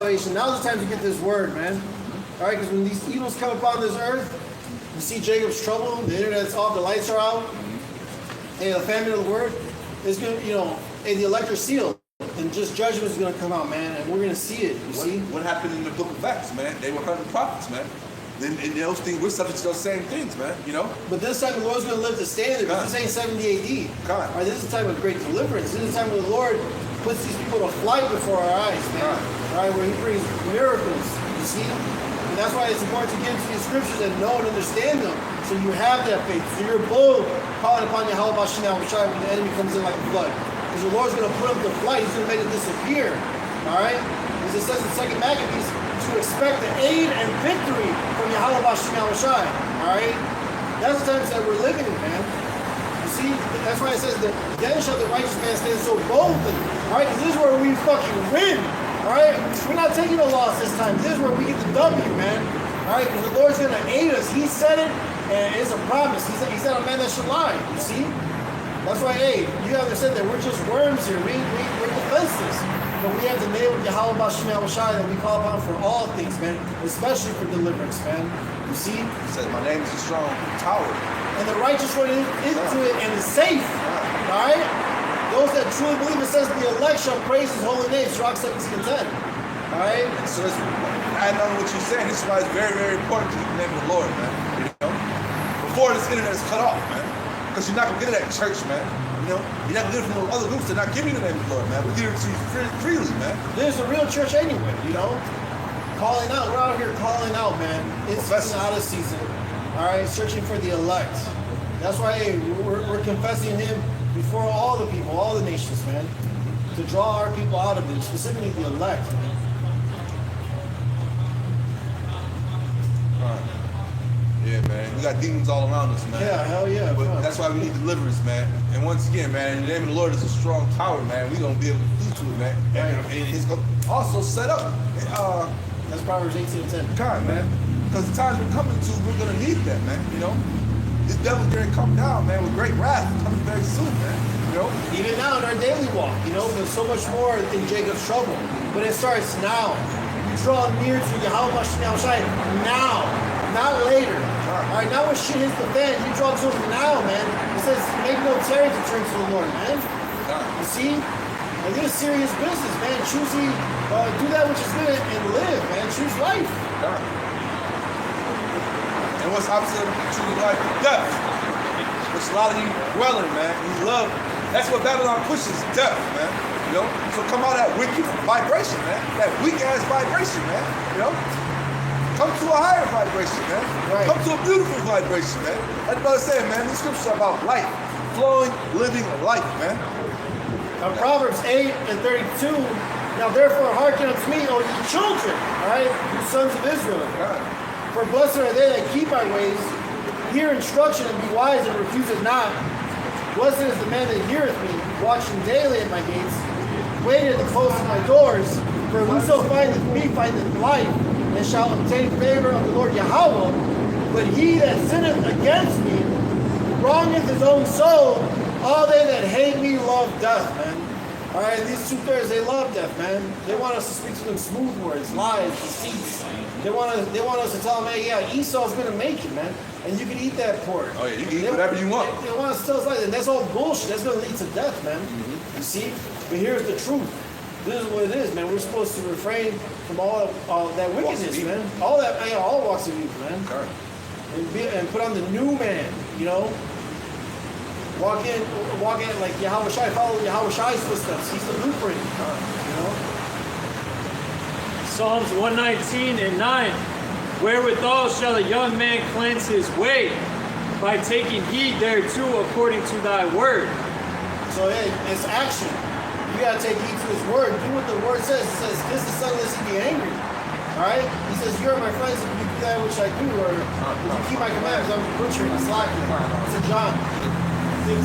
salvation. Now's the time to get this word, man. All right, because when these evils come upon this earth, you see Jacob's trouble, the internet's off, the lights are out, and the famine of the word is going to, and the elect are sealed. And just judgment is going to come out, man, and we're going to see it. You see? What happened in the book of Acts, man? They were hunting prophets, man. And those things, we're subject to those same things, man, But this time the Lord's going to lift the standard. This ain't 70 AD. All right, this is a time of great deliverance. This is a time where the Lord puts these people to flight before our eyes, man. All right, where he brings miracles, you see? And that's why it's important to get into these scriptures and know and understand them. So you have that faith. So you're bold calling upon Yahweh Bashina when the enemy comes in like a flood. Because the Lord's going to put up the flight. He's going to make it disappear. All right? As it says in 2 Maccabees, to expect the aid and victory from Yahweh Bashina Shai. All right? That's the times that we're living in, man. You see? That's why it says that then shall the righteous man stand so boldly. All right? Because this is where we fucking win. All right? We're not taking a loss this time. This is where we get the W, man. All right? Because the Lord's going to aid us. He said it, and it's a promise. He's not a man that should lie. You see? That's why, hey, you understand that we're just worms here. We're defenseless. But we have the name of Yahweh Bashina Shai that we call upon for all things, man. Especially for deliverance, man. You see? He says, my name is a strong tower. And the righteous run into it and is safe. All right? Those that truly believe, it says the elect shall praise his holy name. Sirach 17:10. All right? So it's, I know what you're saying. This is why it's very, very important to keep the name of the Lord, man. Before this internet is cut off, man. Because you're not going to get it at church, man. You're not going to get it from those other groups. They're not giving you the name of the Lord, man. We give it to you freely, man. There's a real church anyway, Calling out. We're out here calling out, man. It's out of season. All right? Searching for the elect. That's why, hey, we're confessing him before all the people, all the nations, man. To draw our people out of it, specifically the elect, man. All right. Yeah, man. We got demons all around us, man. Yeah, hell yeah. But that's why we need deliverance, man. And once again, man, the name of the Lord is a strong tower, man. We're going to be able to do to it, man. And he's going to also set up. That's Proverbs 18:10. God, man. Because the times we're coming to, we're going to need that, man. This devil's going to come down, man, with great wrath coming very soon, man. Even now in our daily walk, there's so much more in Jacob's trouble. But it starts now. You draw near to Yahweh Bashina Shai now. Not later. All right, now when shit hits the fan, you draw to him now, man. It says, make no tarry to turn to the Lord, man. You see? And this is serious business, man. Choose do that which is good and live, man. Choose life. And what's opposite of choosing life? Death. Which a lot of you dwell in, man. You love. That's what Babylon pushes, death, man. So come out of that wicked vibration, man. That weak ass vibration, man. Come to a higher vibration, man. Right. Come to a beautiful vibration, man. That's what I was saying, man. These scriptures are about life. Flowing, living life, man. Now, Proverbs 8:32. Now, therefore, hearken unto me, O ye children, all right, you sons of Israel. For blessed are they that keep my ways, hear instruction, and be wise, and refuse it not. Blessed is the man that heareth me, watching daily at my gates, waiting at the close of my doors. For whoso findeth me findeth life, and shall obtain favor of the Lord Yahweh. But he that sinneth against me wrongeth his own soul. All they that hate me love death, man. All right, these two-thirds, they love death, man. They want us to speak to them smooth words, lies, deceits. They want us to tell them, hey, yeah, Esau's going to make it, man. And you can eat that pork. Oh, yeah, you can eat whatever you want. They want us to tell us like, and that's all bullshit. That's going to lead to death, man. You see? But here's the truth. This is what it is, man. We're supposed to refrain from all that wickedness, man. All that, all walks of evil, man. And put on the new man, Walk in like Yahweh Shai, follow Yahweh Shai's footsteps. He's the blueprint, Psalms 119:9. Wherewithal shall a young man cleanse his way? By taking heed thereto according to thy word. So hey, it's action. You gotta take heed to his word. Do what the word says. It says, this is son lest he be angry. Alright? He says, you are my friends if you do that which I do, or if you keep my commandments, I'm butchering, it's slacking. It's in John 15.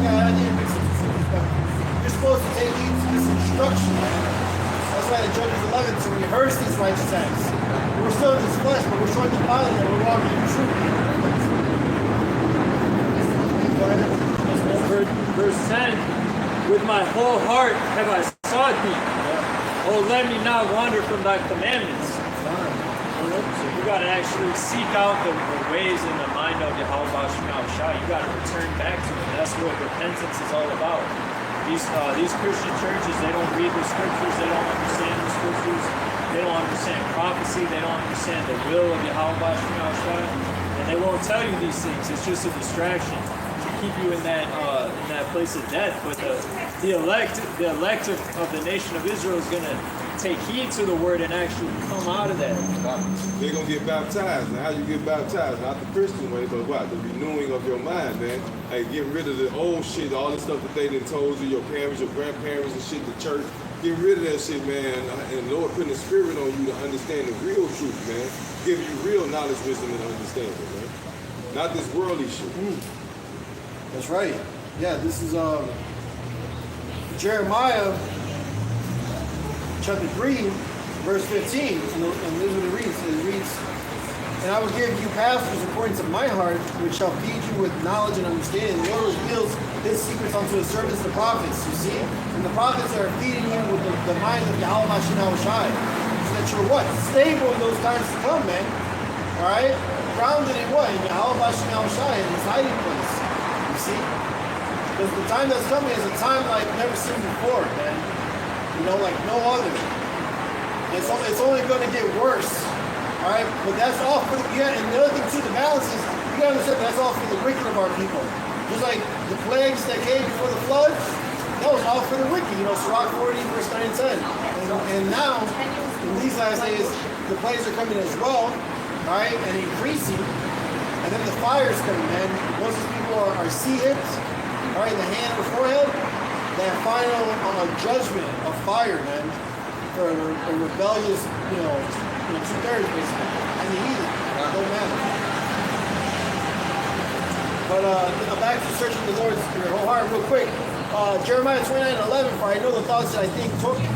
Yeah, I didn't mix it. You're supposed to take heed to this instruction. That's why in Judges 11 to rehearse these righteous acts. We're still in this flesh, but we're showing the Father that we're walking in truth. Go ahead. Verse 10. With my whole heart have I sought thee. Oh, let me not wander from thy commandments. So you got to actually seek out the ways and the mind of Yahweh Shai. You got to return back to Him. That's what repentance is all about. These Christian churches, they don't read the scriptures. They don't understand the scriptures. They don't understand prophecy. They don't understand the will of Yahweh Shai. And they won't tell you these things. It's just a distraction to keep you in that place of death. But the elect of the nation of Israel is going to take heed to the word and actually come out of that. They're going to get baptized. Now, how you get baptized? Not the Christian way, but what? The renewing of your mind, man. Hey, getting rid of the old shit, all the stuff that they done told you, your parents, your grandparents and shit, the church. Get rid of that shit, man. And the Lord putting the spirit on you to understand the real truth, man. Give you real knowledge, wisdom, and understanding, man. Not this worldly shit. That's right. Yeah, this is Jeremiah chapter 3, verse 15. And this is what it reads. It reads, "And I will give you pastors according to my heart, which shall feed you with knowledge and understanding." The Lord reveals His secrets unto His servants, the prophets, you see? And the prophets are feeding you with the mind of Yahweh Shai. So that you're what? Stable in those times to come, man. Alright? Grounded in what? In Yahweh Shai, in His hiding place. You see? Because the time that's coming is a time like never seen before, man. You know, like no other. It's only going to get worse. All right? But that's all for the, yeah, and the other thing too, the balance is, you got to understand that's all for the wicked of our people. Just like the plagues that came before the flood, that was all for the wicked. You know, Sirach 40, verse 9 and 10. And now, in these last days, the plagues are coming as well, all right, and increasing. And then the fire's coming, man. Once these people are see-hit, all right, in the hand or forehead, that final judgment of fire, man, for a rebellious, you know, 2/3 basically, and the heathen, it don't matter. But back to searching the Lord's your whole heart, real quick. Jeremiah 29:11, "For I know the thoughts that I think toward you,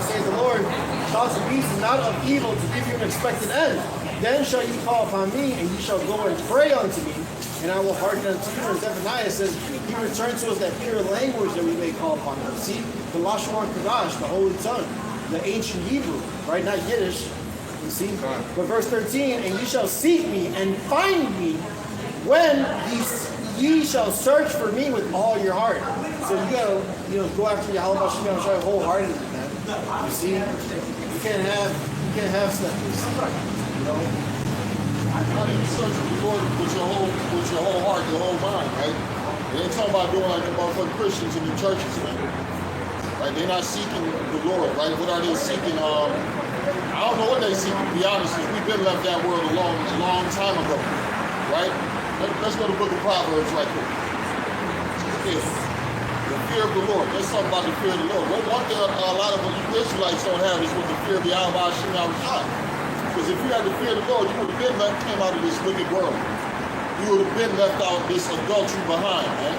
says the Lord, thoughts of peace and not of evil, to give you an expected end. Then shall you call upon me, and you shall go and pray unto me, and I will hearken unto you." And Zephaniah says, He returns to us that pure language that we may call upon Him. See, the Lashon Kodash, the Holy Tongue, the ancient Hebrew, right? Not Yiddish. You see? But verse 13, "And ye shall seek me and find me when ye shall search for me with all your heart." So you gotta, go after Yahweh Shai wholeheartedly, man. You see? You can't have stuff. You know? How do you search for the Lord with your whole heart, your whole mind, right? They ain't talking about doing like the motherfucking Christians in the churches, man. Right? They're not seeking the Lord, right? What are they seeking? I don't know what they seek, to be honest, because we've been left that world a long time ago, right? Let's go to the book of Proverbs right quick. Yeah. The fear of the Lord. Let's talk about the fear of the Lord. One thing a lot of Israelites don't have is what the fear of the Yahweh Shai. Because if you had the fear of the Lord, you would have been came out of this wicked world. You would have been left out this adultery behind, man.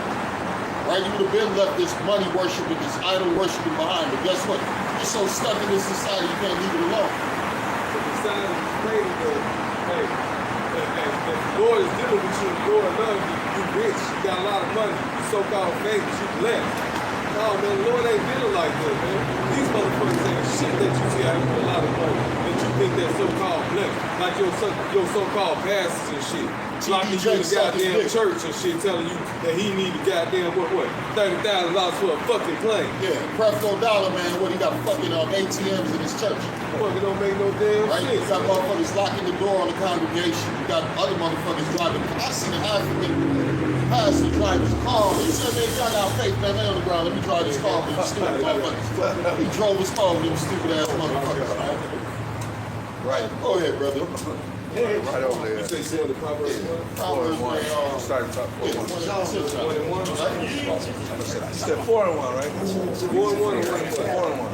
Right? You would have been left this money worshiping, this idol worshiping behind. But guess what? You're so stuck in this society, you can't leave it alone. But the sign is crazy, though. Hey, if the Lord is dealing with you, the Lord loves you, you rich, you got a lot of money, you so-called famous, you blessed. No, man, the Lord ain't dealing like that, man. These motherfuckers ain't shit that you see having a lot of money. That you think they're so-called blessed. Like your so-called pastors and shit. Locking you in the goddamn church and shit, telling you that he need to goddamn, what, $30,000 for a fucking plane. Yeah, Creflo Dollar, man, what, he got fucking ATMs in his church. Fucking don't make no damn right? shit. You got motherfuckers locking the door on the congregation. You got other motherfuckers driving. I seen an African pastor drive his car. He said, man, y'all got faith, man, lay on the ground. Let me drive this car for you stupid motherfuckers. He drove his car with them stupid ass motherfuckers, right? Right. Go ahead, brother. Right over there. You say you on the Proverbs 1? Proverbs 1. Starting top 4 and 1. 1 and 1? Right? You said 4 and 1, right? 4 and 1 or 4 and 1?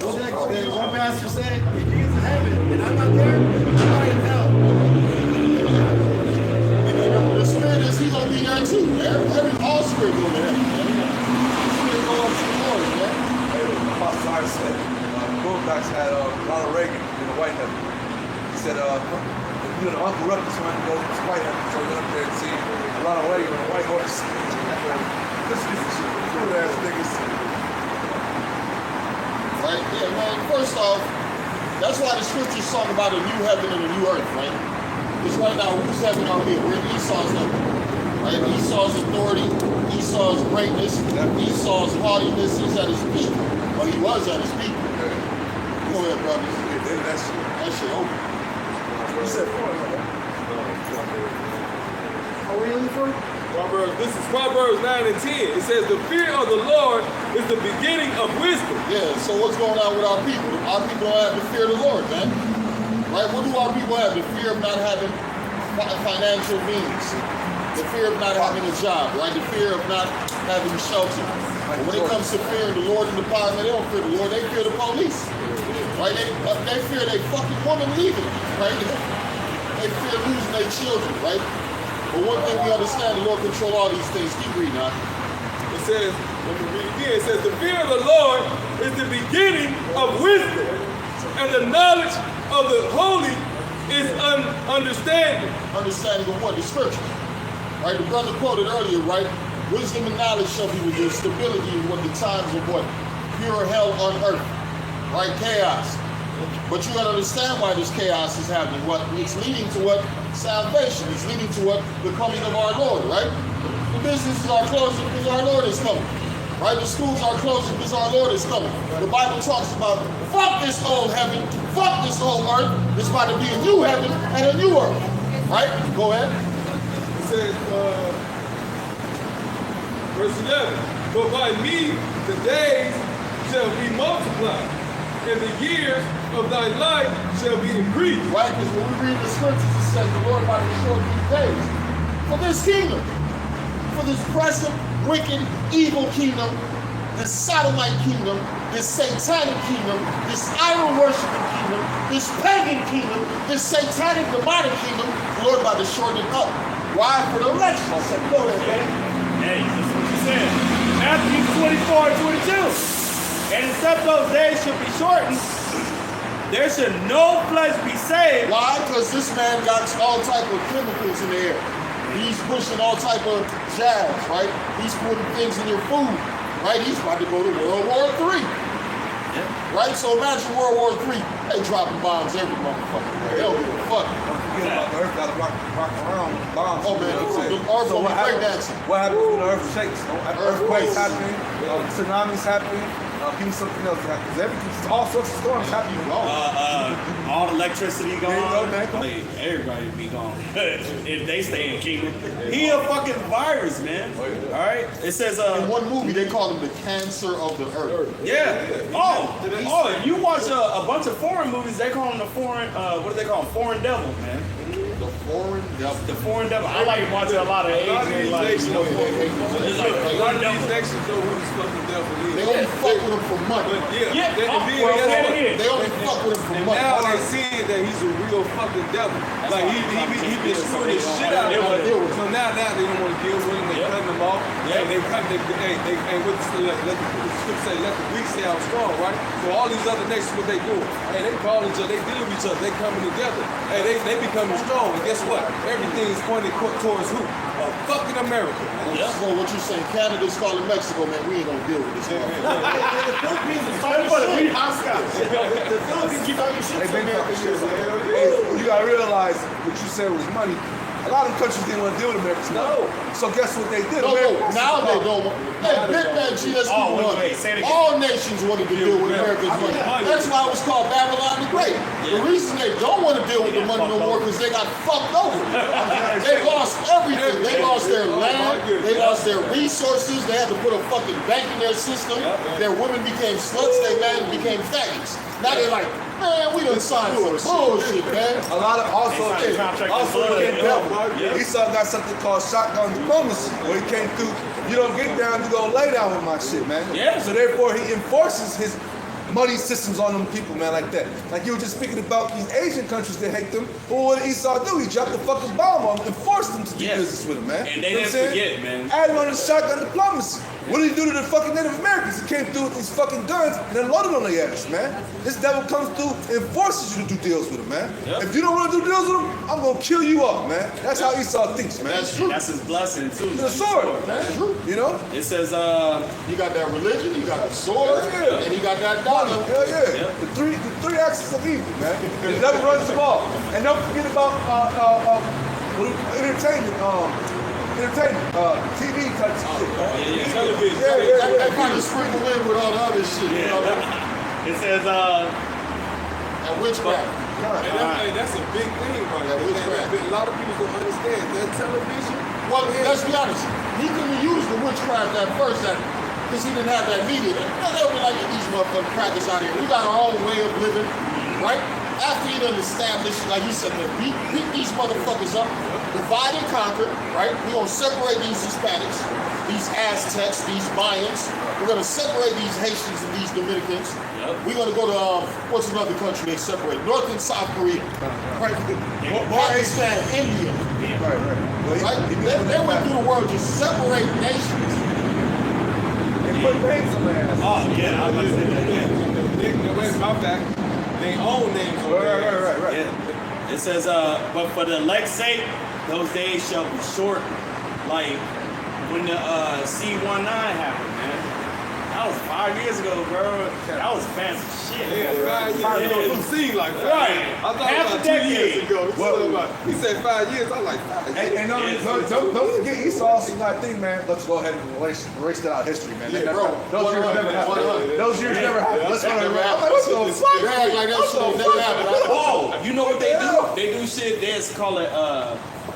What did one pastor say? If he gets to heaven and I'm not there, I'm in hell. The spirit is, he's going to be there too, man. All spirit going to heaven, man. Spirit going up to the Lord, man. Apostle Isaac said, Bulldogs had Ronald Reagan in the White House. He said, you know, Uncle Ruckus wanted to go to the White House, so we went up there and see Ronald Reagan on a white horse. Cool ass niggas. Right? Yeah, man. First off, that's why the scriptures talk about a new heaven and a new earth, right? Because right now, whose heaven are we? We're in Esau's heaven. Right? Esau's authority, Esau's greatness, Esau's haughtiness is at his peak. Well, he was at his peak. Go ahead, brothers. That shit. That shit over. You said Are we in for? This is Proverbs 9 and 10. It says, the fear of the Lord is the beginning of wisdom. Yeah, so what's going on with our people? Our people don't have the fear of the Lord, man. Right? What do our people have? The fear of not having financial means. The fear of not having a job, right? The fear of not having shelter. But when it comes to fear of the Lord and the power, they don't fear the Lord, they fear the police. Right? They fear they fucking woman leaving, right? They fear losing their children, right? But one thing we understand, the Lord control all these things. Keep reading now. It says, let me read again. It says, the fear of the Lord is the beginning of wisdom, and the knowledge of the holy is understanding. Understanding of what? The scripture. Right? The brother quoted earlier, right? Wisdom and knowledge shall be with you. Stability in what the times of what? Pure hell on earth. Right? Chaos. But you gotta understand why this chaos is happening. What? It's leading to what? Salvation. It's leading to what? The coming of our Lord, right? The businesses are closing because our Lord is coming. Right? The schools are closing because our Lord is coming. The Bible talks about, fuck this old heaven, fuck this old earth. There's about to be a new heaven and a new earth. Right? Go ahead. It says, verse 11, but by me the days shall be multiplied, and the years of thy life shall be increased. Right? Because when we read the scriptures, it says the Lord about to show these days for this kingdom, for this present, wicked, evil kingdom, this sodomite kingdom, this satanic kingdom, this idol worshiping kingdom, this pagan kingdom, this satanic demonic kingdom, the Lord about to shorten it up. Why? For the election. I said, go ahead, man. Hey, that's what you said. Matthew 24 and 22. And except those days should be shortened, there should no flesh be saved. Why? Because this man got all type of chemicals in the air. He's pushing all type of jabs, right? He's putting things in your food, right? He's about to go to World War III. Right? So imagine World War III, they dropping bombs every motherfucker. They don't give a fuck. Forget about the earth, gotta rock around bombs. Oh man, you know what I'm saying? the earth So will be what happens, breakdancing. what happens when the earth shakes? Earthquakes Earthquakes. happening, tsunamis happening, people something else happens. Everything, all sorts of storms happening. All the electricity gone. There you go, man. Like, everybody be gone if they stay in kingdom. He a fucking virus, man. All right. It says In one movie, they call him the cancer of the earth. yeah. Oh, you watch a bunch of foreign movies. They call him the foreign. What do they call him? Foreign devil, man. The foreign devil. The foreign devil. I like watching a lot of Asian like. nations know who It's like a lot foreign of these devil. nations know who this fucking devil is. They only fuck with him for money. But yeah, Yeah. they, Oh, and then, well, guess say it what? again. They only fuck with him for And money. now they seeing that he's a real fucking devil. Like he been screwing the shit out of them. So now they don't want to deal with him. They cutting him off. And they cut. And what the scripture say? Let the weak say I'm strong, right? So all these other nations, what they do? Hey, they call each other. They deal with each other. They coming together. Hey, they becoming strong. And guess what? Everything is pointed towards who? Fucking America. So what you saying? Canada's calling Mexico, man. We ain't gonna deal with this. Hey, you gotta realize what you said was money. A lot of countries didn't want to deal with America. No. So guess what they did? No, America- now they don't want. Hey, Big Man G, let's keep Oh, it wait, say it again. All nations wanted to deal with America's money. That's why it was called Babylon the Great. The reason they don't want to deal with the money no more because they got fucked over. They lost everything. They lost their land. They lost their resources. They had to put a fucking bank in their system. Their women became sluts. Their men became faggots. Now they're like, man, we done signed for bullshit, man. A lot of also contract devil. Esau got something called shotgun diplomacy. When he came through, you don't get down, you gonna lay down with my shit, man. Yeah. So therefore he enforces his money systems on them people, man, like that. Like you were just speaking about these Asian countries that hate them. Well, what did Esau do? He dropped the fucking bomb on them and forced them to do Yes. business with him, man. And they You know didn't what I'm saying? forget, man. Add on the shotgun diplomacy. What did he do to the fucking Native Americans? He came through with these fucking guns and then loaded on their ass, man. This devil comes through and forces you to do deals with him, man. Yep. If you don't want to do deals with him, I'm gonna kill you up, man. That's how Esau thinks, man. That's true. That's his blessing too. The sword, That's true. you know? It says, He got that religion, he got the sword, Yeah. and he got that dollar. Hell yeah. Yep. The three axes of evil, man. The devil runs them all. And don't forget about entertainment, TV type shit. Television. That kind of sprinkle in with all the other shit, you know? it says, And witchcraft. And that's a big thing, right? Yeah, witchcraft. A lot of people don't understand that television. Well, let's be honest. He couldn't use the witchcraft at first, because he didn't have that media. They'll be like, these motherfucking crackers out here. We got our own way of living, right? After he done established, like he said, man, beat these motherfuckers up, divide and conquer, right? We're gonna separate these Hispanics, these Aztecs, these Mayans. We're gonna separate these Haitians and these Dominicans. We're gonna go to what's another country they separate? North and South Korea, right? Pakistan, India, Right. right? They went through the world to separate nations. And put names on their ass. oh, yeah, I'm about to say that. Wait, my back. They own names on there. Right. Yeah. It says, but for the elect's sake, those days shall be short. Like when the C-19 happened, man. That was 5 years ago, bro. That was fancy shit. Yeah, 5 years ago. It seemed like 5 Right. years. I thought Half a about 2 years decade. ago. He said 5 years. I was like, 5 years. And don't forget Esau also got a thing, man. Let's go ahead and erase that out of history, man. Yeah, They bro. never- those years never 100. happened. Those years never happened. Let's go ahead and Never let's go. They act like that shit never happened. Oh, you know what they do? They do shit. They just call it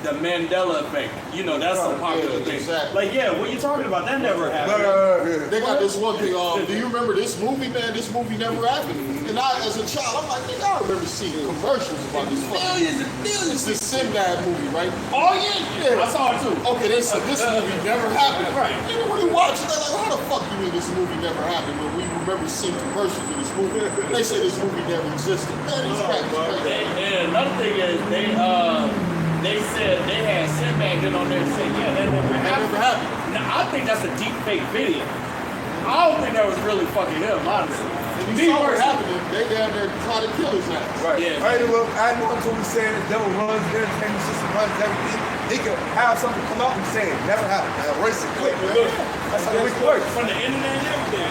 the Mandela effect. You know, that's a popular Yeah, thing. exactly. Like, yeah, what you talking about? That never happened. They got this one thing. Do you remember this movie, man? This movie never happened. And I, as a child, I'm like, nigga, I remember seeing commercials about this. Millions and millions. It's this Sinbad movie, right? Oh yeah, I saw it too. Okay, they said this movie never happened. Right. Nigga, when you watch it, they're like, how the fuck you mean this movie never happened? When we remember seeing commercials of this movie, they say this movie never existed. Man, these crackers crazy. And another thing is they said they had Sinbad get on there and say, yeah, that never That happened. never happened. Now, I think that's a deep fake video. I don't think that was really fucking him, honestly. If Me you saw what personally. happened, they down there trying to kill his ass. Right. Yeah. Right. Well, I know what we're saying. The devil runs the entertainment system, runs everything. He could have something come out and say it never happened. Erase it quick. That's how it works. From the internet and everything.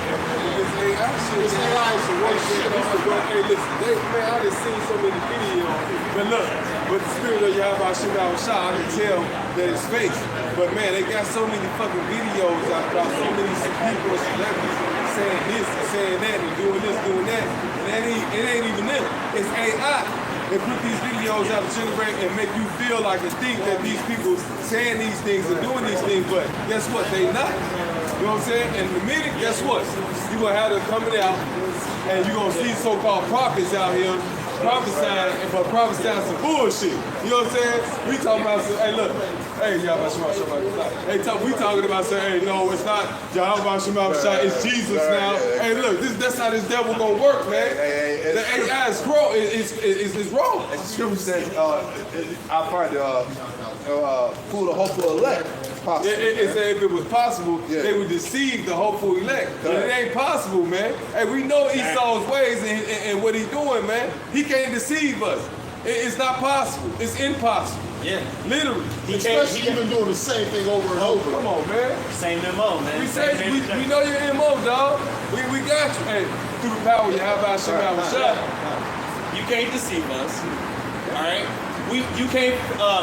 This AI shit. This AI is the worst shit on earth. Hey, listen, man, I done seen so many videos. But look, with the spirit of Yahweh Shemar Shah, I can tell that it's fake. But man, they got so many fucking videos out about so many people, celebrities, saying this and saying that and doing this, doing that. And it ain't even them. It's AI. They put these videos out to generate and make you feel like and think that these people saying these things and doing these things, but guess what? They not. You know what I'm saying? And the minute, guess what? You're gonna have them coming out and you're gonna see so-called prophets out here prophesying, but prophesying some bullshit. You know what I'm saying? We talking about some, hey look, hey Yahweh Shema Shabbat. Hey, we talking about saying, hey, no, it's not Yahweh Shema Shabbat, it's Jesus now. Hey, look, that's how this devil gonna work, man. The AI is wrong. It's wrong. As the scripture says, I'll probably fool the hopeful elect. Possible, It said if it was possible, Yeah. they would deceive the hopeful elect. But it Correct. ain't possible, man. Hey, we know Esau's ways and what he's doing, man. He can't deceive us. It's not possible. It's impossible. Yeah. Literally. Especially even doing the same thing over and over. Come on, man. Same MO, man. We say we know your MO, dog. We got you. Hey, through the power of Yahweh Shema Shah. You can't deceive us. All right. You can't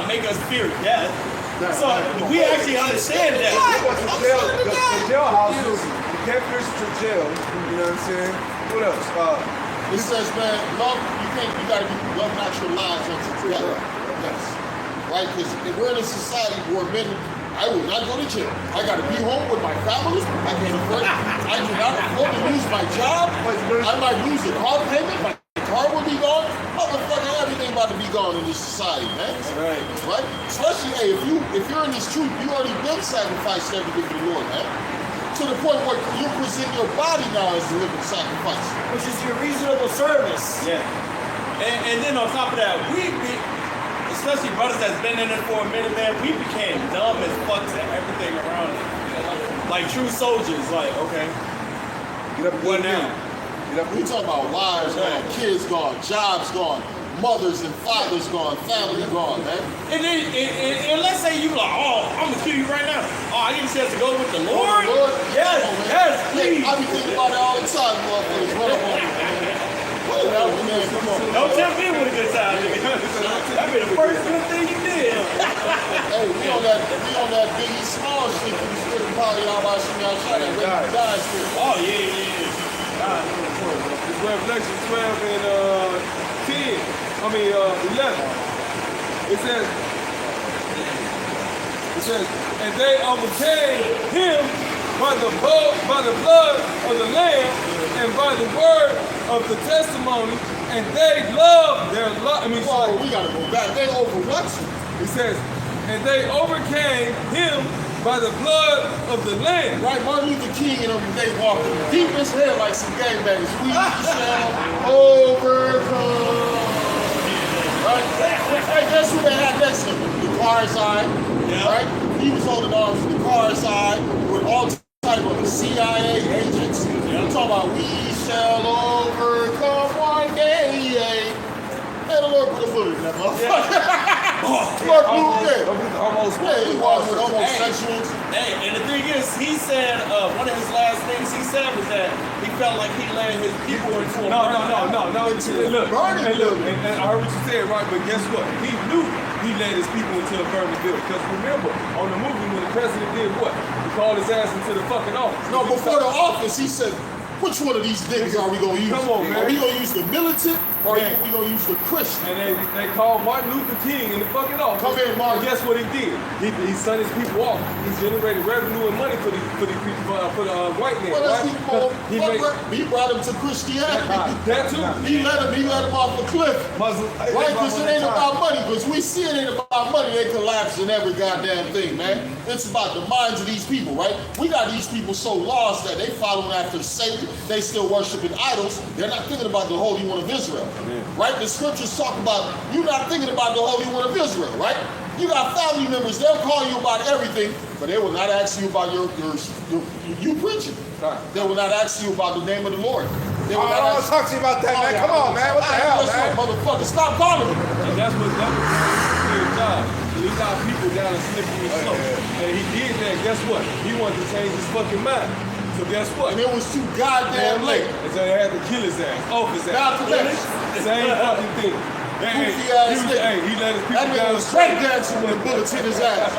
make us fear death. So we actually understand that. The jailhouses, the captors to jail. You know what I'm saying? What else? It says, man, love, you gotta love not your lives unto together. Yes. Right? Because we're in a society where men, I will not go to jail. I gotta be home with my family. I do not afford to lose my job. I might lose the car payment. My car will be gone. Motherfucker, everything about to be gone in this society, man. Right. Right? Especially, hey, if you're in this truth, you already been sacrificed everything for the Lord, man. To the point where you present your body now as a living sacrifice. Which is your reasonable service. Yeah. And then on top of that, especially brothers that's been in it for a minute, man, we became dumb as fuck to everything around it. Like true soldiers, like, okay. Get up and What get now? now? Get up We talking about wives gone, kids gone, jobs gone, mothers and fathers gone, family gone, man. And let's say you like, oh, I'm gonna kill you right now. Oh, I get a chance to go with the Lord? Lord, Yes, come on, man. yes, Hey, please. I be thinking about it all the time, motherfuckers. Run up on me, man. Man, come on. Don't tempt me with a good time, nigga. That'd be the first good thing you did. Hey, we on that Biggie Small shit from the Spirit of Power, y'all about to see me outside that Ray died shit. Oh, yeah. It's Revelation 12 and 11. It says, and they overcame him by the blood of the Lamb and by the word of the testimony, and they loved their life. Whoa, we gotta go back. They over what? It says, and they overcame him by the blood of the Lamb. Right, Martin Luther King and them, they walking deep as hell like some gangbangers. We shall overcome. Right? Hey, guess who they had next to him? The Karzai. Yeah. Right? He was holding arms with the Karzai with all type of CIA agents. I'm talking about we shall overcome one day. Hey, the Lord put a bullet in that motherfucker. Lord blew it. Almost. Yeah, he was with homosexuals. Hey, and the thing is, he said, one of his last things he said was that he felt like he led his people into a No. Burning Look, building. and I heard what you said, right? But guess what? He knew he led his people into a burning building. Because remember, on the movie, when the president did what? He called his ass into the fucking office. No, before the office, he said, which one of these niggas are we gonna use? Come on, man. Are we gonna use the militant or Yeah. are we gonna use the Christian? And they called Martin Luther King in the fucking office. Come in, Martin. And guess what he did? He sent his people off. He generated revenue and money for the people, for the white man. Well, that's Right? he brought him to Christianity. That too. He let him off the cliff. Muslim. Right? Because it ain't about money. Because we see it ain't about money. They collapse in every goddamn thing, man. It's about the minds of these people, right? We got these people so lost that they following after Satan. They still worshiping idols. They're not thinking about the Holy One of Israel. Right? The scriptures talk about you not thinking about the Holy One of Israel, right? You got family members, they'll call you about everything, but they will not ask you about your you preaching. They will not ask you about the name of the Lord. They will I don't want to talk to you about that, man. Come on, man. What the hell, man? Motherfucker, stop calling me. And that's what his job. He got people down and slippery slope. And he did that, guess what? He wanted to change his fucking mind. So guess what? And it was too goddamn late. And so they had to kill his ass, off his ass. Not today. Same fucking thing. Goofy ass nigga. He let his That people nigga down. was breakdancing when the bullets hit his ass.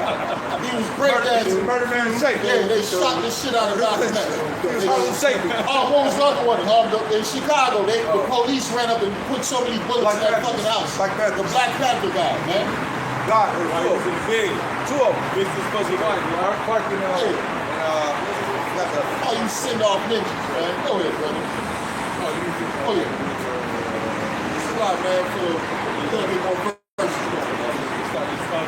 He was breakdancing. Murder man shake. Yeah, they shot the shit out of Malcolm X. Harlem Shake. Oh, what was the other one? In Chicago, the police ran up and put so many bullets in that fucking house. Black Panther. The Black Panther guy, man. God, He was in big. two of them. This is supposed to be like, Clark and got the. Oh, you send off ninjas, man. Go ahead, brother. Oh, yeah. It's a lot, man, for a little bit more verses.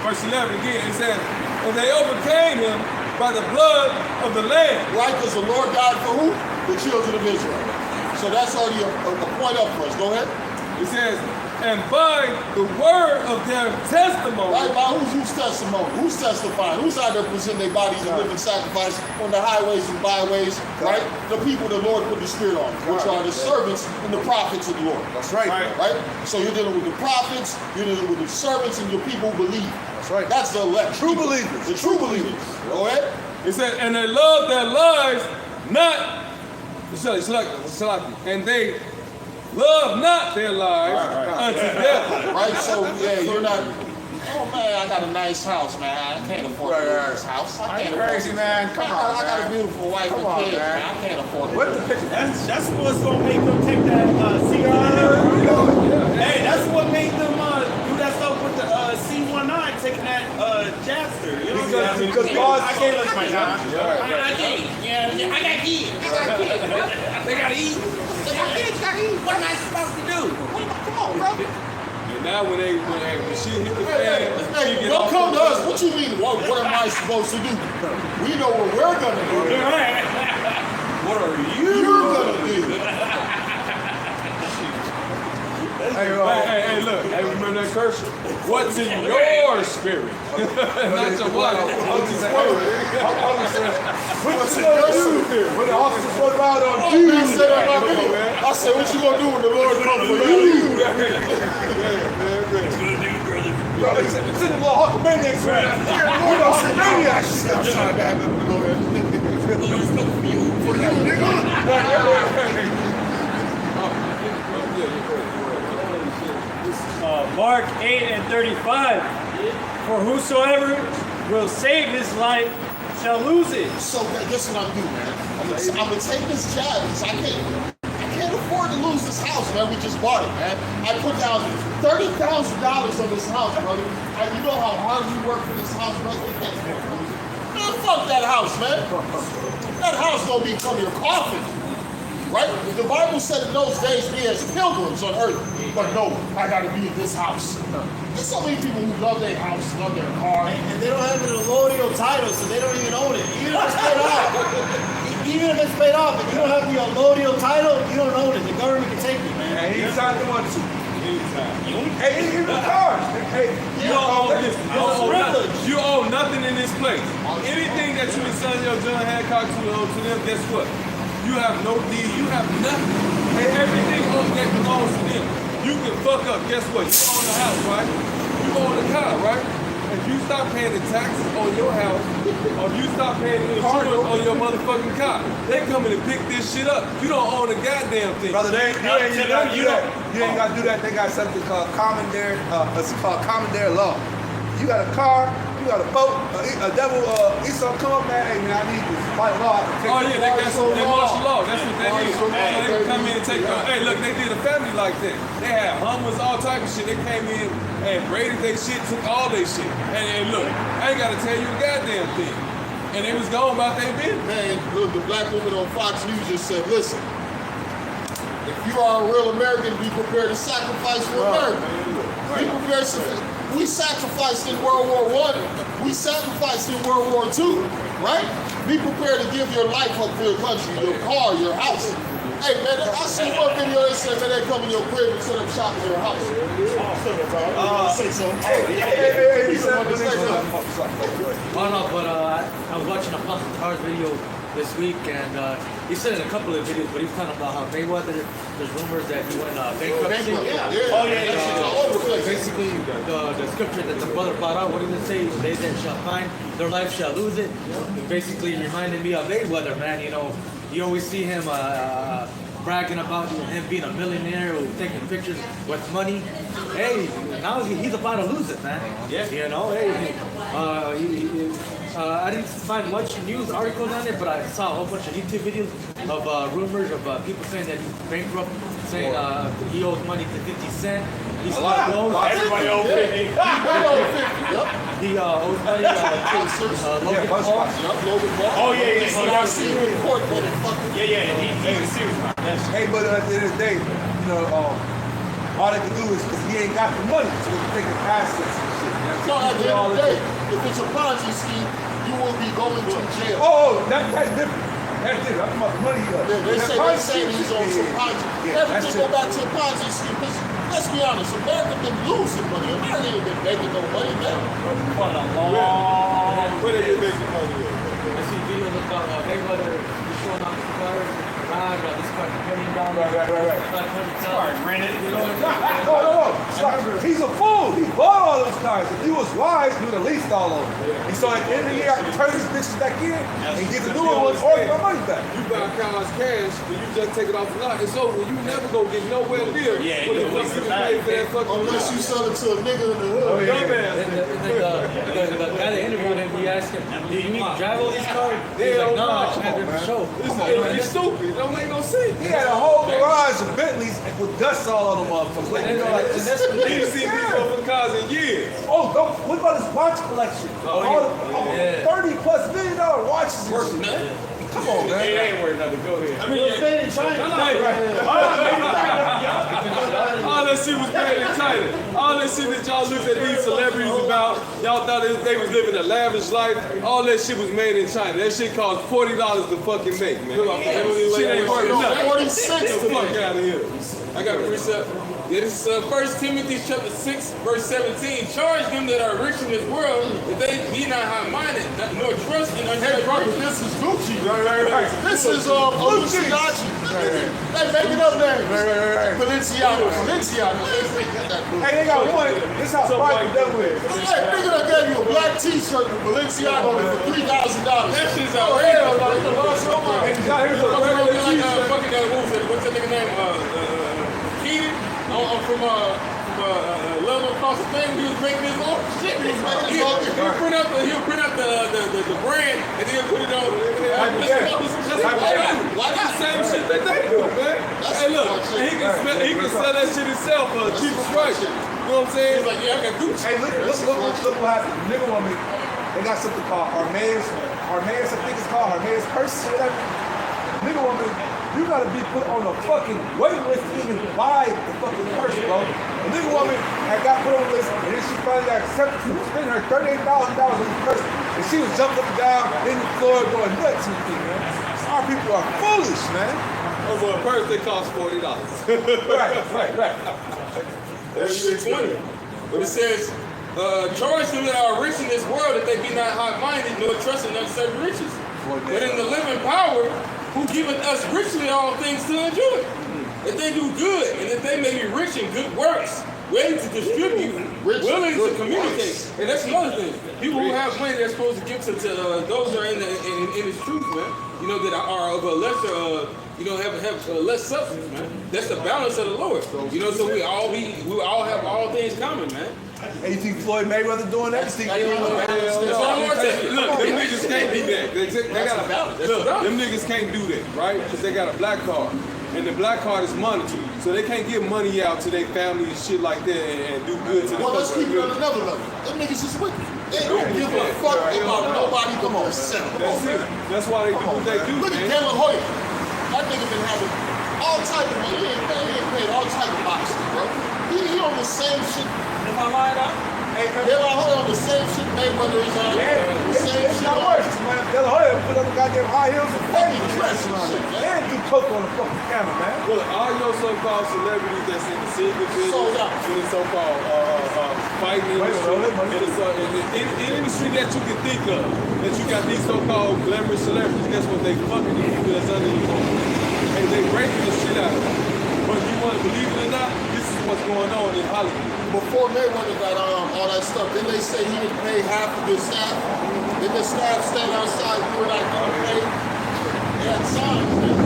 verse 11 again, it says, and they overcame him by the blood of the Lamb. Right, because the Lord died for who? The children of Israel. So that's already a point up for us. Go ahead. It says, and by the word of their testimony. Right, by whose testimony? Who's testifying? Who's out there presenting their bodies and living sacrifice on the highways and byways? Right? The people the Lord put the Spirit on, which are the servants and the prophets of the Lord. That's right. Right? So you're dealing with the prophets, you're dealing with the servants, and your people who believe. That's right. That's the elect. True believers. The true believers. Go ahead. It said, and they love their lives not, and they love not their lives unto death. Right? So, yeah, you're not, oh man, I got a nice house, man. I can't afford to live in this house. I can't afford Crazy, man. Come on, I got a man. beautiful wife Come and on, kids, man. man. I can't afford What to the picture? That's what's gonna make them take that C1. Hey, that's what made them do that stuff with the C19, taking that Jaster. You know what I'm saying? Because God- I can't look at my job. I can't. Yeah, I got kids. They gotta eat. They got kids. Gotta eat. What am I supposed to do? Come on, bro. And now when shit hit the fan, Hey, she get don't off come to the- us. What you mean? What am I supposed to do? We know what we're gonna do. What are You're gonna do. Hey, Hey, look. Hey, remember remember that curse? What's in your spirit? Not your body. What's in your spirit? When the officers go around on Oh, man, I said that about me. I said, what you gonna do when the Lord comes for you? It's in the little Hulkamaniacs right now. We're the Hulkamaniacs. Mark 8:35. For whosoever will save his life shall lose it. So guess what I'm doing, man? I'm gonna take this jab because I can't afford to lose this house, man. We just bought it, man. I put down $30,000 on this house, brother. And you know how hard we work for this house, brother? We can't afford to lose it. Man, fuck that house, man. That house gonna become your coffin. Right? The Bible said in those days we as pilgrims on earth. But no, I gotta be in this house. There's so many people who love their house, love their car. And they don't have an allodial title, so they don't even own it. Even if it's paid off. Even if it's paid off, if you don't have the allodial title, you don't own it. The government can take it, man. And he's not the one to. Hey, even the cars. Hey, You don't own this. You privilege. own nothing in this place. Anything that you and son your John Hancock to them, guess what? You have no deed. You have nothing. And everything that belongs to them. You can fuck up. Guess what? You own the house, right? You own the car, right? If you stop paying the taxes on your house, or if you stop paying the insurance on your motherfucking car, they coming to pick this shit up. You don't own a goddamn thing. Brother, you ain't gotta do that. You ain't gotta do that. They got something called commandary. It's called commandary law. You got a car, you got a boat, a devil. Esau come up, man. Hey, man, I need this. By law, I can take Oh this. yeah, they martial law. That's what that is. So Martial they can come in and take. Hey, look, they did a family like that. They had Hummers, all type of shit. They came in and braided their shit, took all their shit. And look, I ain't gotta tell you a goddamn thing. And they was gone about their business. Man, look, the black woman on Fox News just said, listen, if you are a real American, be prepared to sacrifice for America. Be prepared to. We sacrificed in World War I. We sacrificed in World War II, right? Be prepared to give your life up for your country, your car, your house. Hey, man, I see one video that said, man, they come in your crib and set up shop in your house. Say so. Hey, he said, Oh no, but I was watching a Apostle Cars video this week, and he said in a couple of videos, but he was talking about how Mayweather, there's rumors that he went bankruptcy. Basically, the scripture that the brother brought out, what did it say? They that shall find, their life shall lose it. Basically, reminded me of Mayweather, man. You know, you always see him bragging about him being a millionaire or taking pictures with money. Hey, now he's about to lose it, man. Yeah. You know, hey, I didn't find much news articles on it, but I saw a whole bunch of YouTube videos of rumors of people saying that he's bankrupt, saying he owes money to 50 Cent. He's Everybody owes 50. He owes money to Logan Paul. Oh yeah, I see you in court, motherfucker. yeah. He's serious about that. hey, but at the end of the day, you know, all they can do is because he ain't got the money, so they can take his assets and shit. No, at the end of the day, if it's a Ponzi scheme, you will be going to jail. Oh, that's different. That's different. I'm talking about the money he owes. They say he's on some Ponzi. Yeah, that's Everything go it. back to a Ponzi scheme. 'Cause let's be honest, America been losing money. America ain't been making no money, man. For a long. Where they get making money at? I see videos about Mayweather showing off his cars, garage, this car $1 million. Right. $500,000. Rented. No. Stop. He's a fool. He bought all those cars. If he was wise, he would have leased all of them. And so at the end of the year, I can turn these bitches back in and get the newer ones or get my money back. You buy cars cash, and you just take it off the lot. It's over. You never go get nowhere near. Yeah, when you the waste fuck you the can pay for that fucking Unless you sell it to a nigga in the hood. And the guy that interviewed him, we asked him, do you need to drive all these cars? He's Hell like, no, I no. just have them for show. It's stupid. It don't make no sense. He had a whole garage of Bentleys with dust all on them motherfuckers. And that's You ain't seen these fucking cars in years. Oh, what about his watch collection? yeah. $30+ million watches and shit. Yeah. Come on, man. It ain't worth nothing. Go ahead. I mean, it's made in China. Oh, let's shit was made in China. All that shit that y'all looked at these celebrities about, y'all thought they was living a lavish life. All that shit was made in China. That shit cost $40 to fucking make, man. Shit ain't worth nothing. 46 Get the fuck out of here. I got a precept. Yeah, this is 1 Timothy chapter 6, verse 17. Charge them that are rich in this world that they be not high-minded, nor trust in Hey, bro, unjust. this is Gucci. Right. This is Hallucinati. Hey, make it up name. Balenciaga. Hey, they got one. This how Spike done with. Hey, nigga done gave you a black t-shirt with Balenciaga on it for $3,000. That shit's Oh, outrageous. hell, no, you done lost your mind. And now here's a regular t-shirt. Fucking what's that nigga name? Keaton? From Love Across the Thing. He was making his own shit. He'll print out the brand and then put it on. Why not? Same shit that they do, man. Hey, look, he can sell that shit himself for a cheaper price. You know what I'm saying? He's like, yeah, I got Gucci. Hey, look what happened. Nigga woman, they got something called Hermes, I think it's called Hermes purses or whatever. Nigga woman, you gotta be put on a fucking wait list to even buy the fucking purse, bro. A nigga woman had got put on the list, and then she finally got accepted to spend her $38,000 on the purse, and she was jumping up and down in the floor going nuts and shit, man. Our people are foolish, man. Over a purse, they cost $40. Right. That shit's 20. But it says, charge them that are rich in this world that they be not high-minded nor trust in uncertain riches. But in the living power, who giveth us richly all things to enjoy. That they do good, and that they may be rich in good works, ready to distribute, willing to communicate. And that's another thing. People who have money, they're supposed to give to those that are in His truth, man. You know, that are of a lesser, have less substance, man. That's the balance of the Lord. You know, so we all have all things common, man. And you think Floyd Mayweather doing that? You think That's all I'm saying. Look, them niggas can't do that. They got a balance. Look, them niggas can't do that, right? Because they got a black card. And the black card is monetary. So they can't give money out to their family and shit like that and do good to the Well, let's keep it on another level. Them niggas is wicked. They don't give a fuck about nobody but themselves. That's it. That's why they do what they do, Look at man. De La Hoya. That nigga been having all type of money. He ain't paid all type of boxes, bro. He on the same shit. Am I lying out? De La Hoya on the same shit Mayweather is on. The same it's shit not on. worse, man. De La Hoya put on the goddamn high heels and Fucking fake dress and shit, man. and do coke on the fucking camera, man. Look, all your so-called celebrities that's in the secret business, Sold out. in the so-called fighting industry, in the industry that you can think of, that you got these so-called glamorous celebrities, that's what they fucking the people that's under you. And they breaking the shit out of them. But you want to believe it or not, this is what's going on in Hollywood. Before Mayweather got all that stuff, then they say he didn't pay half of his staff. Then the staff stayed outside, we were not gonna pay. They had signs, man.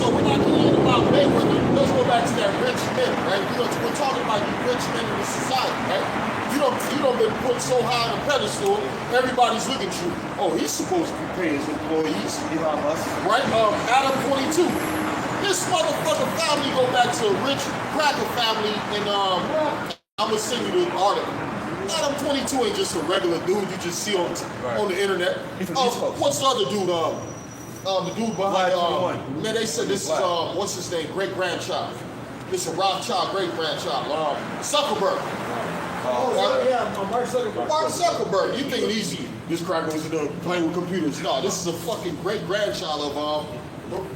So we're not talking about Mayweather. Let's go back to that rich men, right? We're talking about you rich men in the society, right? You don't been put so high on a pedestal, everybody's looking at you. Oh, he's supposed to be paying his employees. Elon Musk. Right? Adam 22. This motherfucker family go back to a rich cracker family, and I'm gonna send you the article. Adam 22 ain't just a regular dude you just see on the internet. He's from East Coast. What's the other dude? The dude behind Black 21. man, they said this is what's his name? Great grandchild. This is Rothschild great grandchild. Zuckerberg. Mark Zuckerberg. Mark Zuckerberg. You think it's easy? This cracker was playing with computers. No, this is a fucking great grandchild of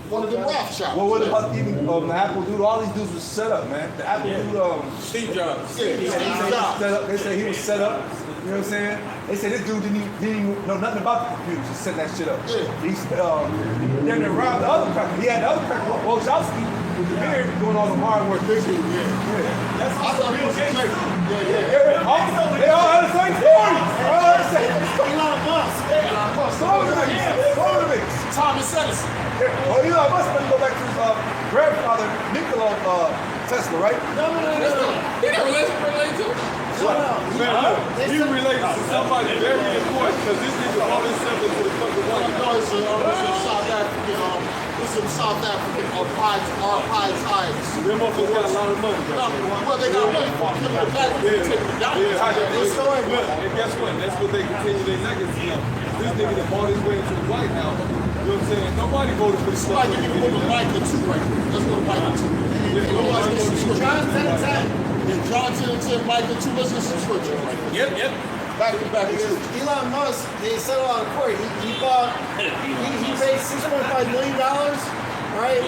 one of them Rothschilds. Well, what about even the Apple dude? All these dudes was set up, man. The Apple dude, Steve Jobs. they say he was set up. You know what I'm saying? They say this dude didn't even know nothing about the computers. Just set that shit up. Yeah. He's then around the other cracker. He had the other cracker, Wojcicki, with the beard doing all the hard work. That's I thought he was a fake. They all had the same story. All had the same story. Elon Musk. Thomas Edison. Well, Elon Musk must go back to his grandfather, Nikola Tesla, right? No. He never related to him. Man, look, he related to somebody very important because this nigga brought himself into the fucking No, one. it's some South African apartheid. Them motherfuckers got a lot of money, bro. Well, they got money for killing the black people, taking the down. Look, and guess what? That's what they continue their legacy of. This nigga that bought his way into the White House, know what I'm saying? Nobody voted for the stuff. Like, give me the book of Micah 2 right there. Let's go to Micah 2. John 10:10. In John 10 and 10, Micah 2, let's get some scripture right there. Yep. Back to scripture. Elon Musk, they settled on court. He bought, he paid $6.5 million, right,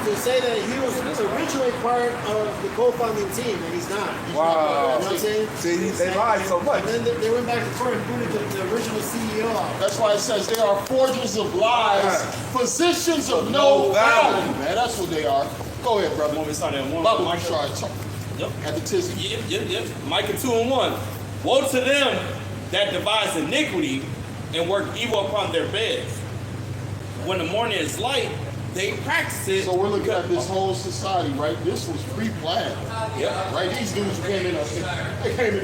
to say that he was originally part of the co-founding team, and he's not. Wow. You know what I'm saying? See, they lied so much. And then they went back to court and booted the original CEO off. That's why it says they are forgers of lies, physicians of no value, man. That's what they are. Go ahead, brother. Want me to start at 1? Bible Micah? try to Yep. at the tizzy. Yep. Micah 2:1. Woe to them that devise iniquity and work evil upon their beds. When the morning is light, they practice it. So we're looking at this whole society, right? This was pre-planned, Yep. right? These dudes came in a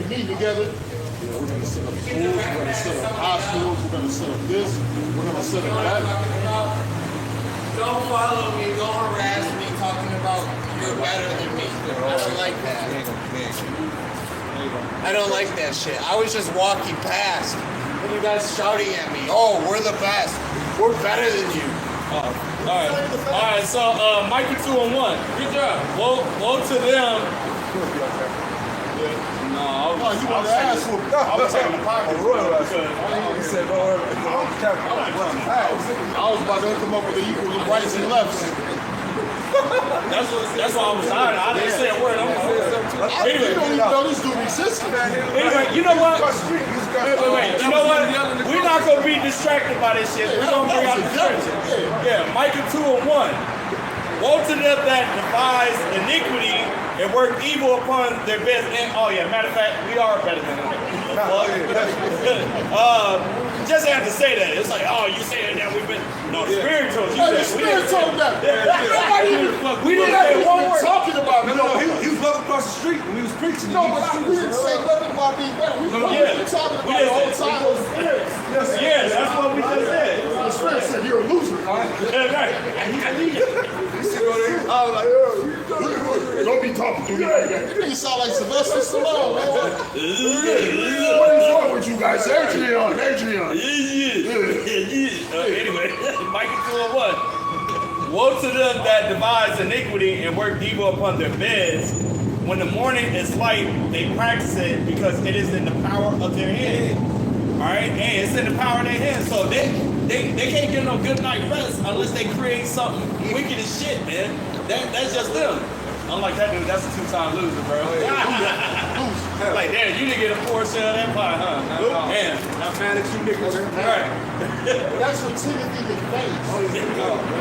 meeting together. You know, we're going to set up schools, we're going to set up hospitals, we're going to set up this, we're going to set up that. Don't follow me, don't harass me, talking about you're better than me. I don't like that. I don't like that shit. I was just walking past and you guys shouting at me, oh, we're the best. We're better than you. Alright, so Micah 2:1. Good job. Woe to them. No, Oh, you want to ask for I was taking the pocket. He said, Lord, I was about to come up with the equal rights and lefts. that's why I was hiding. I didn't say a word. I'm gonna say something. You don't even know this dude existed. Anyway, you know what? Wait. You know what? We're not gonna be distracted by this shit. We're gonna bring out the scripture. Yeah, Micah 2:1. Woe to them that devise iniquity and work evil upon their beds. And oh yeah, matter of fact, we are better than them. Just have to say that. It's like, oh, you saying that we've been no the Spirit told you Hey, the that. Spirit told them. We didn't say one word. Talking about No, he was walking across the street when he was preaching. No, but we didn't say nothing about being better. We were talking about the whole time. Yes, that's what we just said. The Spirit said you're a loser. Yeah, right. I was like, don't be talking to me like that. You sound like Sylvester Stallone, man. What is wrong with you guys? Adrian. Anyway, Micah 2:1. Woe to them that devise iniquity and work evil upon their beds. When the morning is light, they practice it because it is in the power of their hand. Alright? And it's in the power of their hand. So they can't get no good night rest unless they create something wicked as shit, man. That's just them. Unlike that dude, that's a 2-time loser, bro. Like, damn, you didn't get a portion of that pie, huh? Damn. Not mad at you niggas. Right. That's what Timothy McVeigh.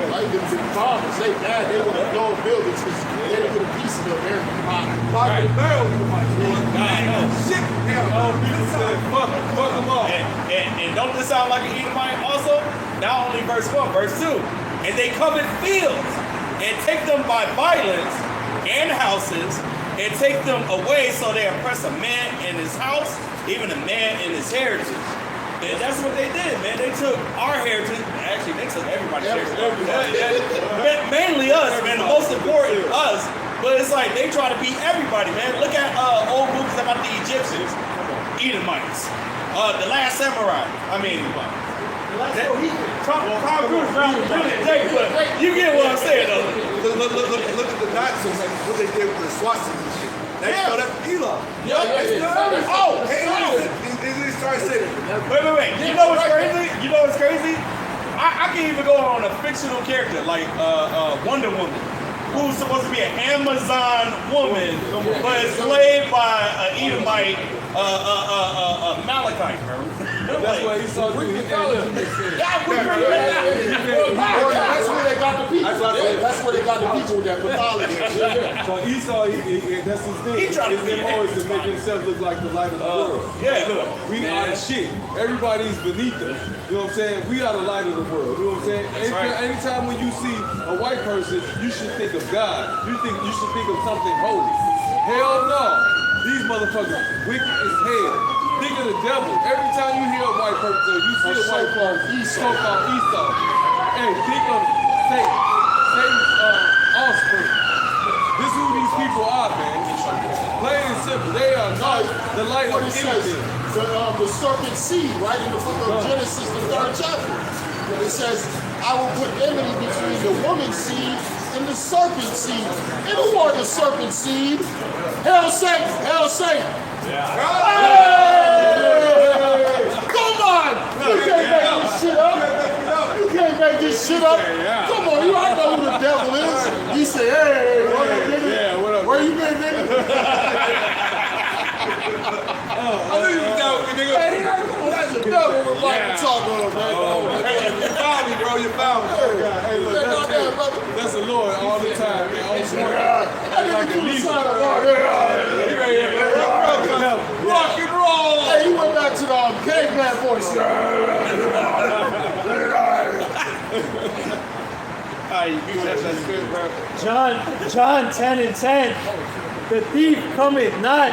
Right? The farmers, they would have blown buildings because they didn't get a piece of the American pie. Pocket barrel, you might Shit. Fuck them all. And don't this sound like an Edomite also? Not only verse 1, verse 2. And they come in fields and take them by violence and houses and take them away, so they oppress a man in his house, even a man in his heritage. And that's what they did, man. They took our heritage. Actually, they took everybody's heritage. Mainly us, man. The most important, us. But it's like they try to beat everybody, man. Look at old movies about the Egyptians, Edomites, The Last Samurai. I mean, Tom Cruise around the brilliant day, but you get what I'm saying, though. Look at the Nazis, what they did with the swastikas and shit. They stole that from Elon. Oh, He started saying, wait. You know what's crazy? I can even go on a fictional character like Wonder Woman, who's supposed to be an Amazon woman, but enslaved by an Edomite, Malachite, bro. That's why he saw you. That's where they got the people. That's where they got the people with that pathology. So Esau, that's his thing. He tried to his be MO is to make himself look like the light of the world. Yeah, look. We are the shit. Everybody's beneath us. You know what I'm saying? We are the light of the world. You know what I'm saying? Anytime when you see a white person, you should think of God. You should think of something holy. Hell no. These motherfuckers wicked as hell. Think of the devil. Every time you hear a white person, you see a white person, so-called Esau. Hey, think of Satan's offspring. This is who these people are, man. Plain and simple. They are not the light of anything. The serpent seed, right in the book of Genesis, the 3rd chapter. It says, I will put enmity between the woman's seed and the serpent's seed. And who are the serpent's seed? Hell Satan, Hell Satan. Hey! Come on! You can't make this shit up. You can't make this shit up. Come on, you I know who the devil is. He said, hey, what up, nigga? Yeah, what up? Where you been, nigga? I knew you was down with me, nigga. Hey, that's the devil we're about to talk about, man. Hey, you found me, bro. You found me. Hey, look, that's the Lord all the time. Man. All the time. Rock and roll. Hey, he went back to the caveman voice. That's good, bro. John 10:10. The thief cometh not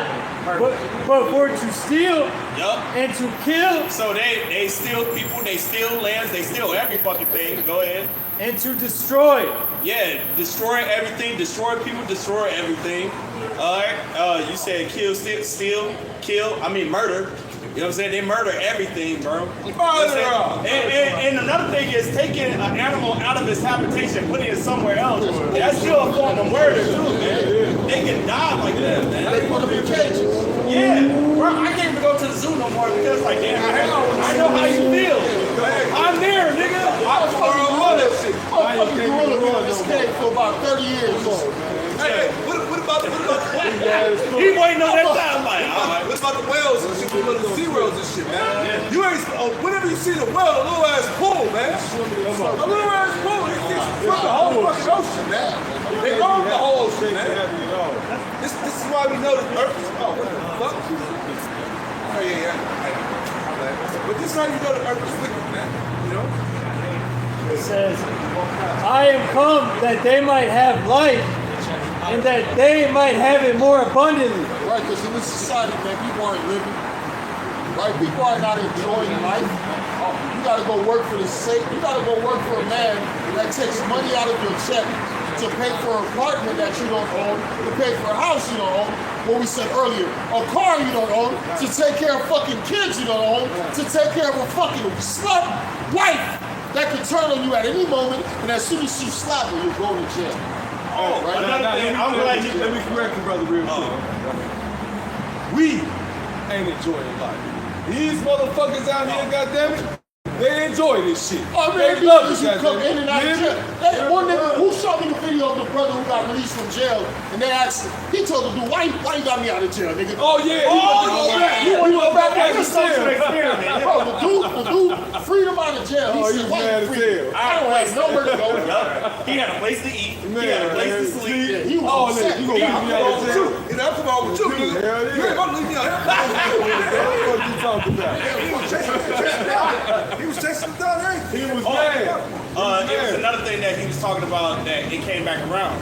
but for to steal Yup. and to kill So they steal people, they steal lands, they steal every fucking thing. Go ahead. and to destroy. Yeah, destroy everything, destroy people, destroy everything. Alright, you said kill, steal, kill, murder. You know what I'm saying? They murder everything, bro. And another thing is taking an animal out of its habitation, putting it somewhere else. That's still a form of murder too, man. They can die like that, man. They put them in cages. Yeah, bro, I can't even go to the zoo no more because like, damn, I know how you feel. I'm there, nigga. Motherfucking gorilla been in this cave for about 30 years old. Hey, what about He waiting on that time, like, all right. what about the whales and shit? The SeaWorlds and shit, man. You ain't, whenever you see the whale, a little ass pool, man. A little ass pool. It's from the whole fucking ocean, man. They own the whole ocean, man. This is why we know the earth is, what the fuck? Oh, yeah. But this is how you know the earth is wicked, man. You know? It says, I am come that they might have life and that they might have it more abundantly. Right, because in this society, man, people aren't living. Right? People are not enjoying life. You gotta go work for the sake. You gotta go work for a man that takes money out of your check to pay for an apartment that you don't own, to pay for a house you don't own, what we said earlier, a car you don't own, to take care of fucking kids you don't own, to take care of a fucking slut wife that can turn on you at any moment, and as soon as you slap her, you'll go to jail. Oh, Right. another thing, I'm glad you. Let me correct you, brother, real quick. We ain't enjoying life. These motherfuckers out here, goddammit, they enjoy this shit. Oh man, They love it, you come in and out of jail. Hey, one nigga who showed me the video of the brother who got released from jail, and they asked him, he told the dude, why you got me out of jail, nigga? Oh yeah, He went back back to to jail. Bro, the dude freed him out of jail. He Oh, said, he was why mad you as free me? hell. I don't have nowhere to go. He had a place to eat. He had a Man, place to sleep. Yeah, he was Oh, upset. nigga, you gonna leave me out of jail? You know, come on with you, nigga. Hell yeah. You ain't gonna leave me out here. What you talking about? He was chasing him down there. He was mad. It was another thing that he was talking about that it came back around.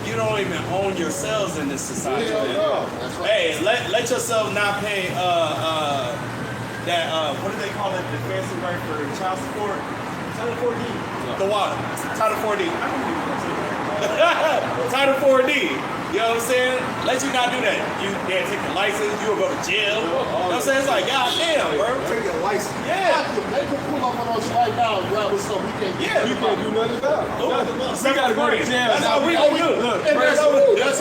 You don't even own yourselves in this society. Hell man. no. Hey, let yourself not pay that what do they call it? The fancy word for child support? Title 4D. The water. Title 4D. Title 4D. You know what I'm saying? Let you not do that. You can't take the license. You will go to jail. You know what I'm saying? It's like, God damn, bro. Take your license. Yeah. They can pull up on us right now and grab us up. We can't Yeah. You can't do nothing about it. We gotta go to jail. That's all we gonna do. Look, And that's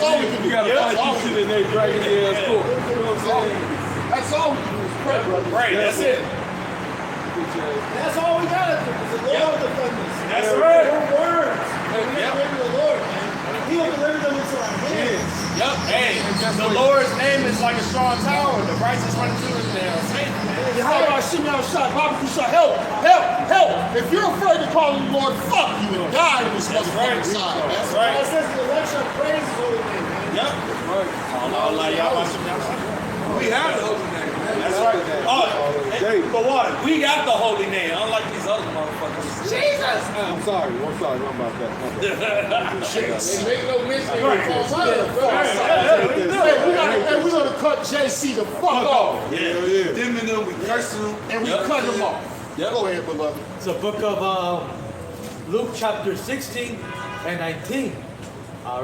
all we can do. You gotta Yeah. fight this shit in they dragging their ass court. You know what I'm saying? That's all we can do is pray, brother. Right, that's it. That's all we gotta do. Is the Lord defend us. That's right. Your words. And we give the Lord, man. He'll deliver them into our hands. Yup. Hey, the Lord's name is like a strong tower. The righteous run into it and they are safe. Yahweh Hashem Yahushua, Barbecue Shah, help, help, help. If you're afraid to call him Lord, fuck you and die in this motherfucking side, man. That's God right. says the election praise his holy name, man. Yup. Allah, Yahweh. We have the holy name, man. That's right. For what? We got the holy name, unlike these other motherfuckers. I'm sorry about that. Make no mention of we're gonna cut JC the fuck off. Yeah. Them and them, we cursing them. And we cut him off. Go ahead, beloved. It's the book of Luke chapter 16 and 19.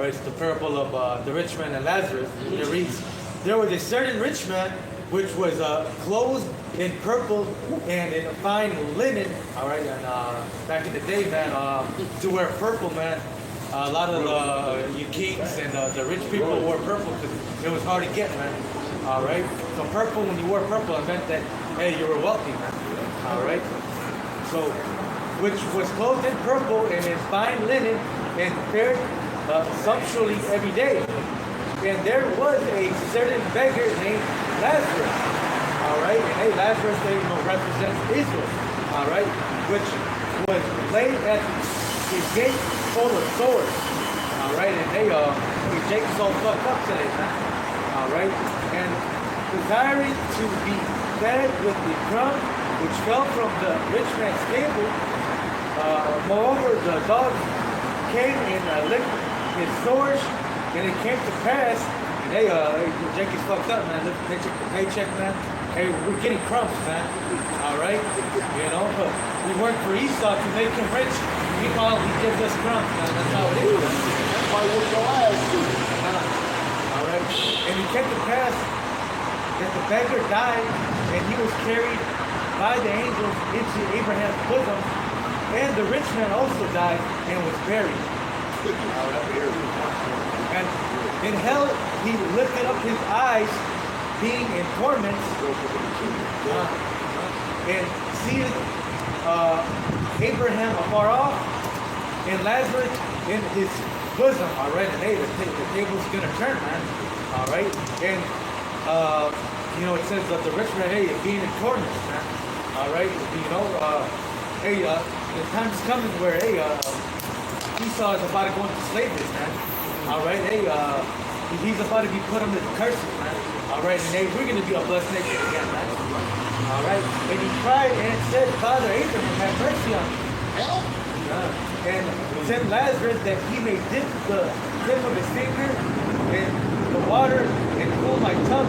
It's the parable of the rich man and Lazarus. It reads, there was a certain rich man which was clothed in purple and in fine linen. All right, and back in the day, man, to wear purple, man, a lot of the kings and the rich people wore purple because it was hard to get, man. All right, so purple, when you wore purple, it meant that, hey, you were wealthy, man. All right, so which was clothed in purple and in fine linen and fared sumptuously every day. And there was a certain beggar named Lazarus. All right, and hey, Lazarus, they represents Israel. All right, which was laid at his gate full of swords. All right, and they Jacob's all fucked up today, man. All right, and desiring to be fed with the crumb which fell from the rich man's table. Moreover, the dogs came and licked his sores, and it came to pass. And hey, Jacob's fucked up, man. Look, paycheck to paycheck, man. Hey, we're getting crumbs, man. All right, you know, but we work for Esau to make him rich. Meanwhile, he gives us crumbs, man. That's how it is. That's why you your ass too. All right, and it came to pass that the beggar died, and he was carried by the angels into Abraham's bosom, and the rich man also died and was buried. And in hell he lifted up his eyes, being in torments, and seated Abraham afar off, and Lazarus in his bosom. All right, and hey, the table's gonna turn, man. All right, and you know, it says that the rich man, hey, being in torments, man. All right, you know, hey, the time's coming where, hey, Esau is about to go into slavery, man. All right, hey, he's about to be put under the curses, man. All right, and hey, we're gonna be a blessed nation again, man. All right, and he cried and said, Father Abraham, have mercy on me. Hell, And send Lazarus that he may dip the tip of his finger in the water and cool my tongue,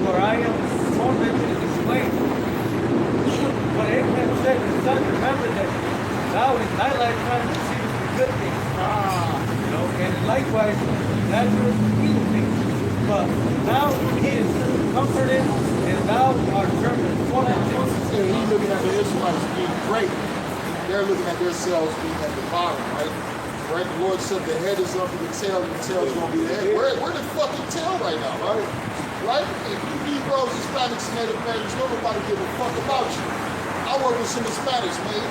for I am tormented in this flame. But Abraham said, son, remember that thou in thy lifetime receivest the good things. You know, and likewise Lazarus evil things. But thou he is comforted, and thou art tormented. yeah, he's looking at the Israelites being great. They're looking at themselves being at the bottom, right? Right? The Lord said the head is under the tail, and the tail is going to be the head. We're the fucking tail right now, right? Right? If you Negroes, Hispanics, and Native Americans, nobody give a fuck about you. I work with some Hispanics, man.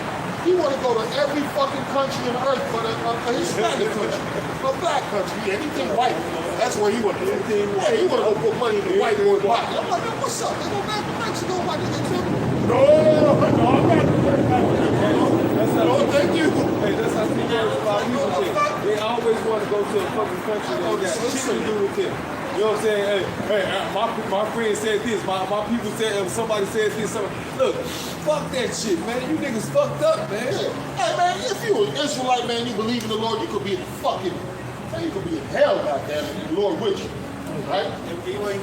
He want to go to every fucking country on earth but a Hispanic country, a black country, anything white. That's where he want to go. Yeah, he want to go put money in the white boy pocket. I'm like, what's up? They go back to Mexico, my nigga, too. No, I'm not. No, thank you. Hey, that's how people think. They always want to go to a fucking country that got shit to do with them. You know what I'm saying? Hey, my friend said this. My people said, somebody said this. Look, fuck that shit, man. You niggas fucked up, man. Yeah. Hey, man, if you an Israelite, man, you believe in the Lord, you could be in fucking, man, you could be in hell, goddammit, the Lord with you. Right?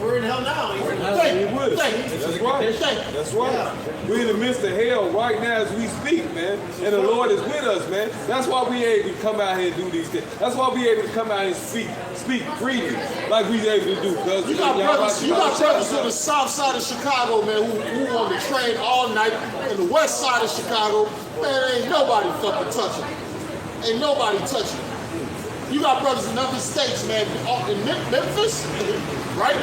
We're in hell now. Thank you. would. Thank you. That's right. Thank you. That's right. Yeah. We're in the midst of hell right now as we speak, man. And the Lord is with us, man. That's why we able to come out here and do these things. That's why we able to come out here and speak freely like we able to do. You got brothers on the south side of Chicago, man, who on the train all night, and the west side of Chicago, man, ain't nobody fucking touching. Ain't nobody touching. You got brothers in other states, man, in Memphis, right?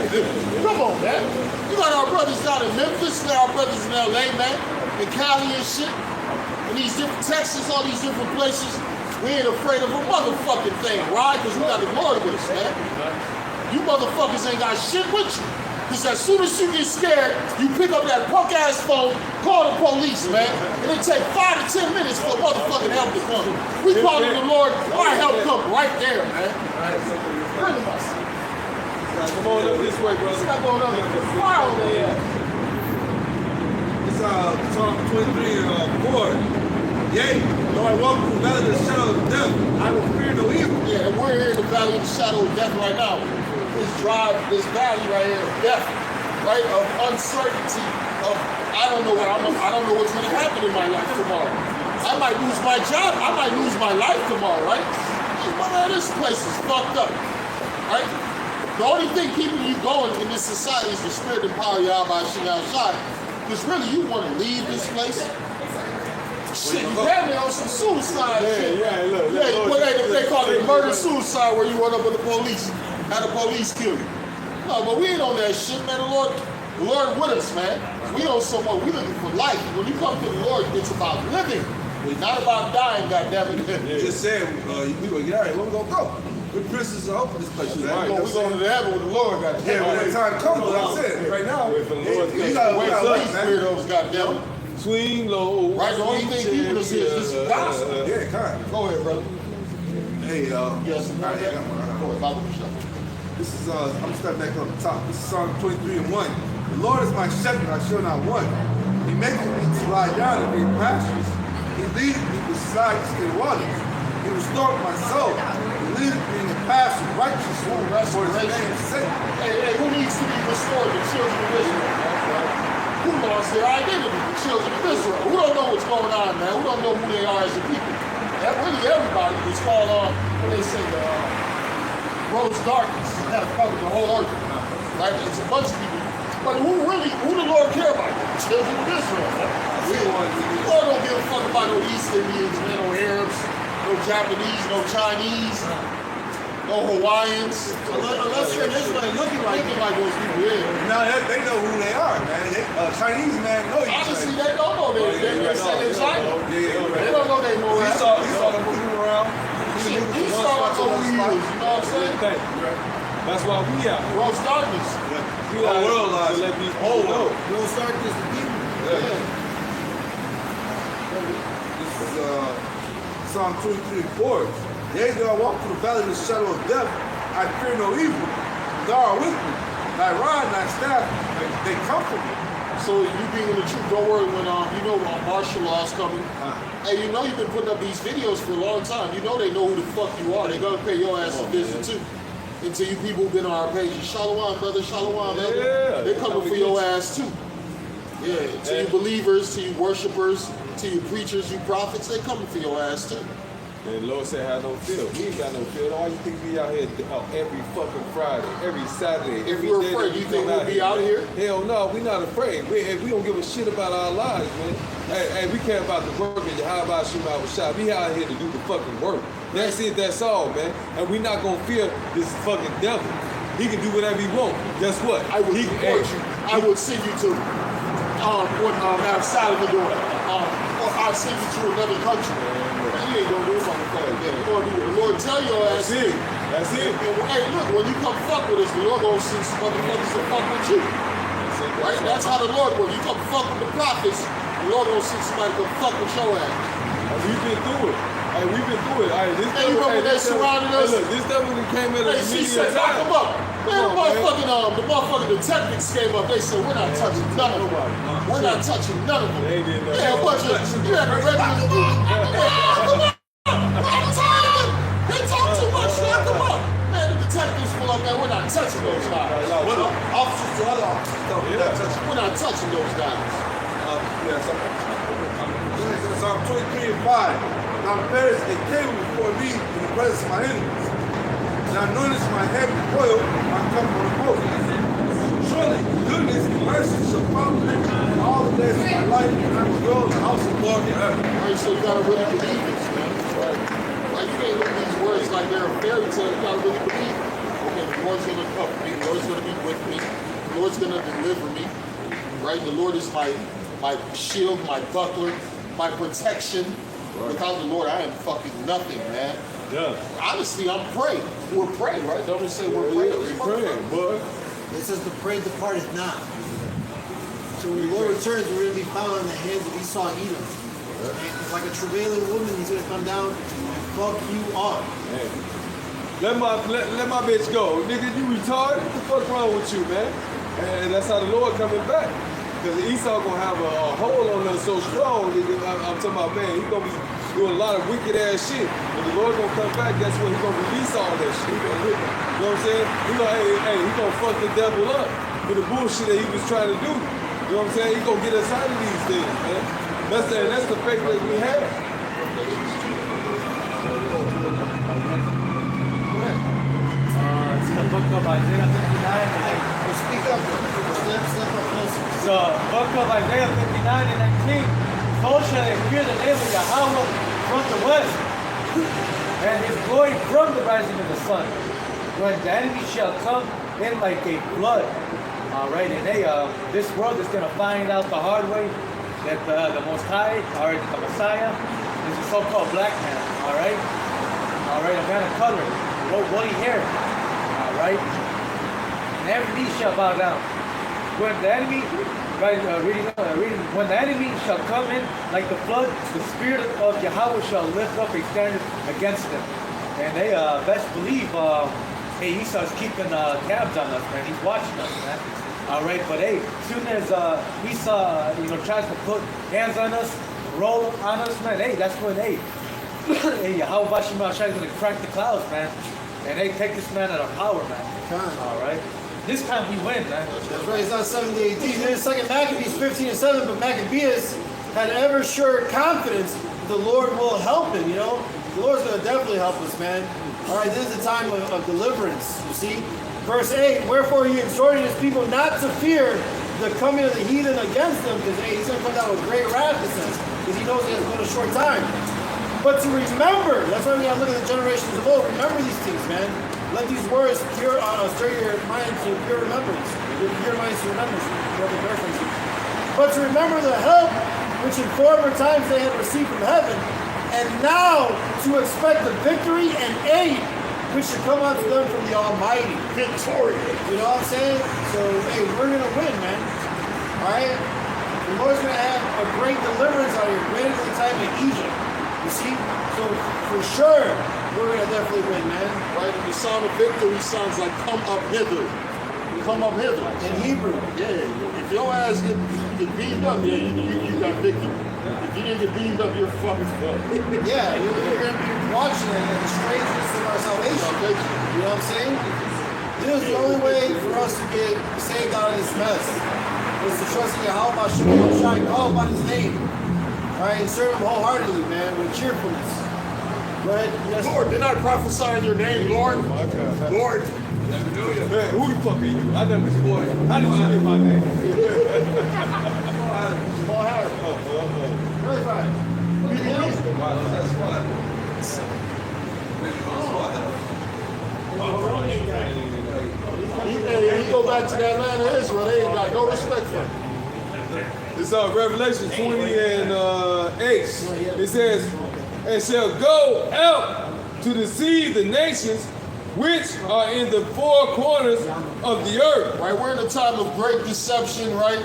Come on, man. You got our brothers down in Memphis, you got our brothers in LA, man, in Cali and shit, in these different Texas, all these different places. We ain't afraid of a motherfucking thing, right? Because we got the Lord with us, man. You motherfuckers ain't got shit with you. Because as soon as you get scared, you pick up that punk ass phone, call the police, man. And it take 5 to 10 minutes for motherfucking help to come. We calling the Lord, our help come right there, man. Bring them us. Come on up this way, brother. What's that going on? Fire over there. It's Psalm 23 4. Yea, though I walk through the valley of the shadow of death, I will fear no evil. Yeah, and we're here in the valley of the shadow of death right now. This valley right here of death, right? Of uncertainty, of I don't know what's gonna happen in my life tomorrow. I might lose my job, I might lose my life tomorrorow, right? Hey, man, this place is fucked up, right? The only thing keeping you going in this society is the spirit and power of Yahweh Shing outside. Because really, you want to leave this place. Shit, you damn near on some suicide shit. Yeah, look. They call it murder-suicide where you run up with the police, have the police kill you. No, but we ain't on that shit, man. The Lord with us, man. We on someone, we looking for life. When you come to the Lord, it's about living. It's not about dying, goddammit. You just said we gonna get out of here. Where we gonna go? We prisoners are open this place, man. We're going to the heaven with the Lord, goddammit. Yeah, when that time comes, what I'm saying right now, Wait for the Lord to you gotta Wait wait, till these man. weirdos, goddammit. Swing low. Right, the only thing people is here is this gospel. Yeah, kind. Go ahead, brother. Hey, Yes, all right, yeah, go ahead, Bible show. this is I'm stepping back on the top. This is Psalm 23:1. The Lord is my shepherd; I shall not want. He makes me to lie down in green pastures. He leads me beside still waters. He restores my soul. He leads me in the paths of righteousness for His name's sake. Hey, who needs to be restored? The children of Israel. Who lost their identity? The children of Israel. Who don't know what's going on, man? Who don't know who they are as a people? That really everybody is called what they say, gross darkness. That covered the whole earth. Right? It's a bunch of people. But who the Lord care about? The children of Israel. The Lord don't give a fuck about no East Indians, man, no Arabs, no Japanese, no Chinese, no Hawaiians. Unless you're an Israelite looking like those people, yeah. Now they know who they are, man. Chinese man know each Honestly, other. they don't know they said in China. They don't know they know He that. saw them moving around. He saw us over the years, you know what I'm saying? Thank you, right? That's why we out. Gross darkness. We Whole out world to lies. let these people know. Don't start this to people. Yeah. This is Psalm 23:4. Yea, though I walk through the valley of the shadow of death, I fear no evil. Thou art with me. Thy rod and thy staff, they comfort me. So you being in the truth, don't worry when you know martial law's coming. Hey, you know you've been putting up these videos for a long time. You know they know who the fuck you are. They're gonna pay your ass a visit too. And to you people who've been on our page, Shalom, brother, Shalom, man. Yeah. They're coming for your ass too. Yeah, to you believers, to you worshipers, to you preachers, you prophets, they coming for your ass too. And the Lord said, have no fear. We ain't got no fear. Why you think we out here every fucking Friday, every Saturday, If every we're day afraid, that you we think come we'll be out here? Hell no, we not afraid. We don't give a shit about our lives, man. Hey, we care about the work and how about you out shop. We out here to do the fucking work. That's it, that's all, man. And we not gonna fear this fucking devil. He can do whatever he want. Guess what? I would support you. I would send you to what Al Salvador. Or I'll send you to another country. Man, you ain't gonna do something like that. You gonna do what the Lord tell your ass. That's it. That's it. And, hey, look, when you come fuck with us, the Lord gonna send some motherfuckers to fuck with you. Right? That's how the Lord works. You come fuck with the prophets, the Lord gonna send somebody to fuck with your ass. And we've been through it. Hey, we've been through it. Hey, this Hey, you remember they surrounded us? Hey, look, this devil that came at Hey, us she immediately. said, knock him up. Man, the motherfucking detectives came up. They said, we're not touching none of them. We're not touching none of them. They did that. Yeah, a bunch of, you had the regulars do. They talk too much, lock them up. Man, the detectives pull up, man, we're not touching those guys. Officers to other officers. We're not touching those guys. Psalm 23:5. Now bears a table before me in the presence of my enemies. And I anointed my head with oil, my cup on the boat. Surely goodness and mercy shall follow me all the days of my life, and I will dwell in the house of the Lord forever. Right, so you gotta really believe this, man. Right? Like you can't look at these words like they're a fairy tale. You gotta really believe it. Okay, the Lord's gonna cover me. The Lord's gonna be with me. The Lord's gonna deliver me. Right? The Lord is my shield, my buckler, my protection. Right. Without the Lord, I am fucking nothing, man. Yeah. Honestly, I'm praying. We're praying, right? Don't we say we're praying? We're praying, boy. It says the prey departeth not. So when the Lord returns, we're going to be found in the hands of Esau Edom. And it's like a travailing woman, he's going to come down and fuck you up. Hey. Let my bitch go. Nigga, you retarded? What the fuck wrong with you, man? And that's how the Lord coming back. Because Esau gonna have a hold on us so strong, nigga. I'm talking about, man, he gonna be doing a lot of wicked ass shit. When the Lord gonna come back, guess what? He gonna release all that shit. He gonna hit him. You know what I'm saying? He gonna, he gonna fuck the devil up for the bullshit that he was trying to do. You know what I'm saying? He gonna get us out of these things, man. That's the faith that we have. It's the book of Isaiah 59 and 19. Well, speak up. Step up closer. So, book of Isaiah 59 and 19. So shall they fear the name of Yahweh from the west, and his glory from the rising of the sun. When the enemy shall come in like a flood. All right, and this world is going to find out the hard way that the Most High, all right, the Messiah, is a so-called black man. All right, a man of color, woolly hair. All right, and every knee shall bow down. When the enemy, right, reading, when the enemy shall come in like the flood, the spirit of Yahweh shall lift up a standard against them. And they best believe, hey, Esau's keeping tabs on us, man. He's watching us, man. All right, but hey, as soon as Esau, tries to put hands on us, roll on us, man, hey, that's when, hey, Yahweh Bashim Al-Shai is going to crack the clouds, man. And they take this man out of power, man. All right. This time we win, man. That's right, it's not 70 AD. Then second Maccabees 15 and 7, but Maccabeus had ever sure confidence that the Lord will help him, The Lord's going to definitely help us, man. All right, this is the time of deliverance, you see. Verse 8, wherefore he exhorted his people not to fear the coming of the heathen against them, because he's going to come down with great wrath, it says, because he knows he has but a short time. But to remember, that's why we got to look at the generations of old. Remember these things, man. Let these words stir your mind to pure remembrance. Your minds to remembrance. But to remember the help which in former times they had received from heaven, and now to expect the victory and aid which should come unto them from the Almighty. Victorious. You know what I'm saying? So, hey, we're going to win, man. All right? The Lord's going to have a great deliverance out here, greater than the time of Egypt. You see? So, for sure, we're going to definitely win, man. Right? And the sound of victory sounds like come up hither. Come up hither. In Hebrew. Yeah, if your ass get beamed up, yeah, you got victory. If you didn't get beamed up, you're fucking fucked. Yeah, you're going to be watching it and the strangeness of our salvation. You know what I'm saying? This is the only way for us to get saved out of this mess. Is to trust in Yahweh Shai, call upon his name. Alright, and serve him wholeheartedly, man, with cheerfulness. Go ahead. Yes. Lord, didn't I prophesy in your name, Lord? Lord. Man, who the fuck are you? I never swore. How did you get my name? Paul Harris. Really fine. He go back to that land of Israel, they ain't got no respect for him. It's Revelation 20 and 8. It says, and shall go out to deceive the nations which are in the four corners of the earth. Right, we're in a time of great deception, right?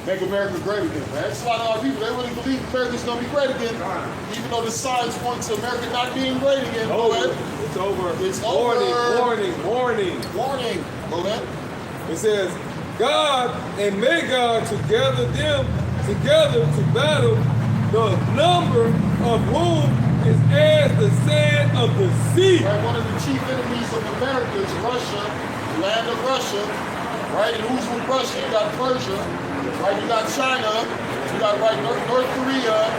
Make America great again, man. That's a lot of our people. They really believe America's gonna be great again, even though the signs point to America not being great again. Go ahead. It's over. It's warning, over. warning. Warning. Go ahead. It says, God and may God together them together to battle, the number of whom is as the sand of the sea. Right, one of the chief enemies of America is Russia, the land of Russia. Right, and who's with Russia? You got Persia. Right, you got China. You got North Korea.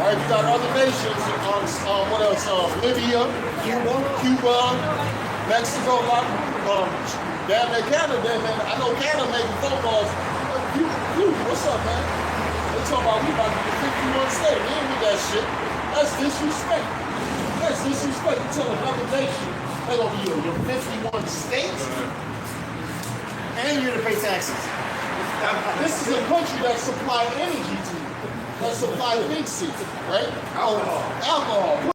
Right, you got other nations. What else? Libya, Cuba, Mexico. Damn, they Canada, man. I know Canada making phone calls. What's up, man? They talking about we about to be 51 states. They ain't with that shit. That's disrespect. That's disrespect. You tell another nation they gonna be your 51 states, And you're going to pay taxes. This is a country that supply energy to you, that supply big seats, right? Alcohol.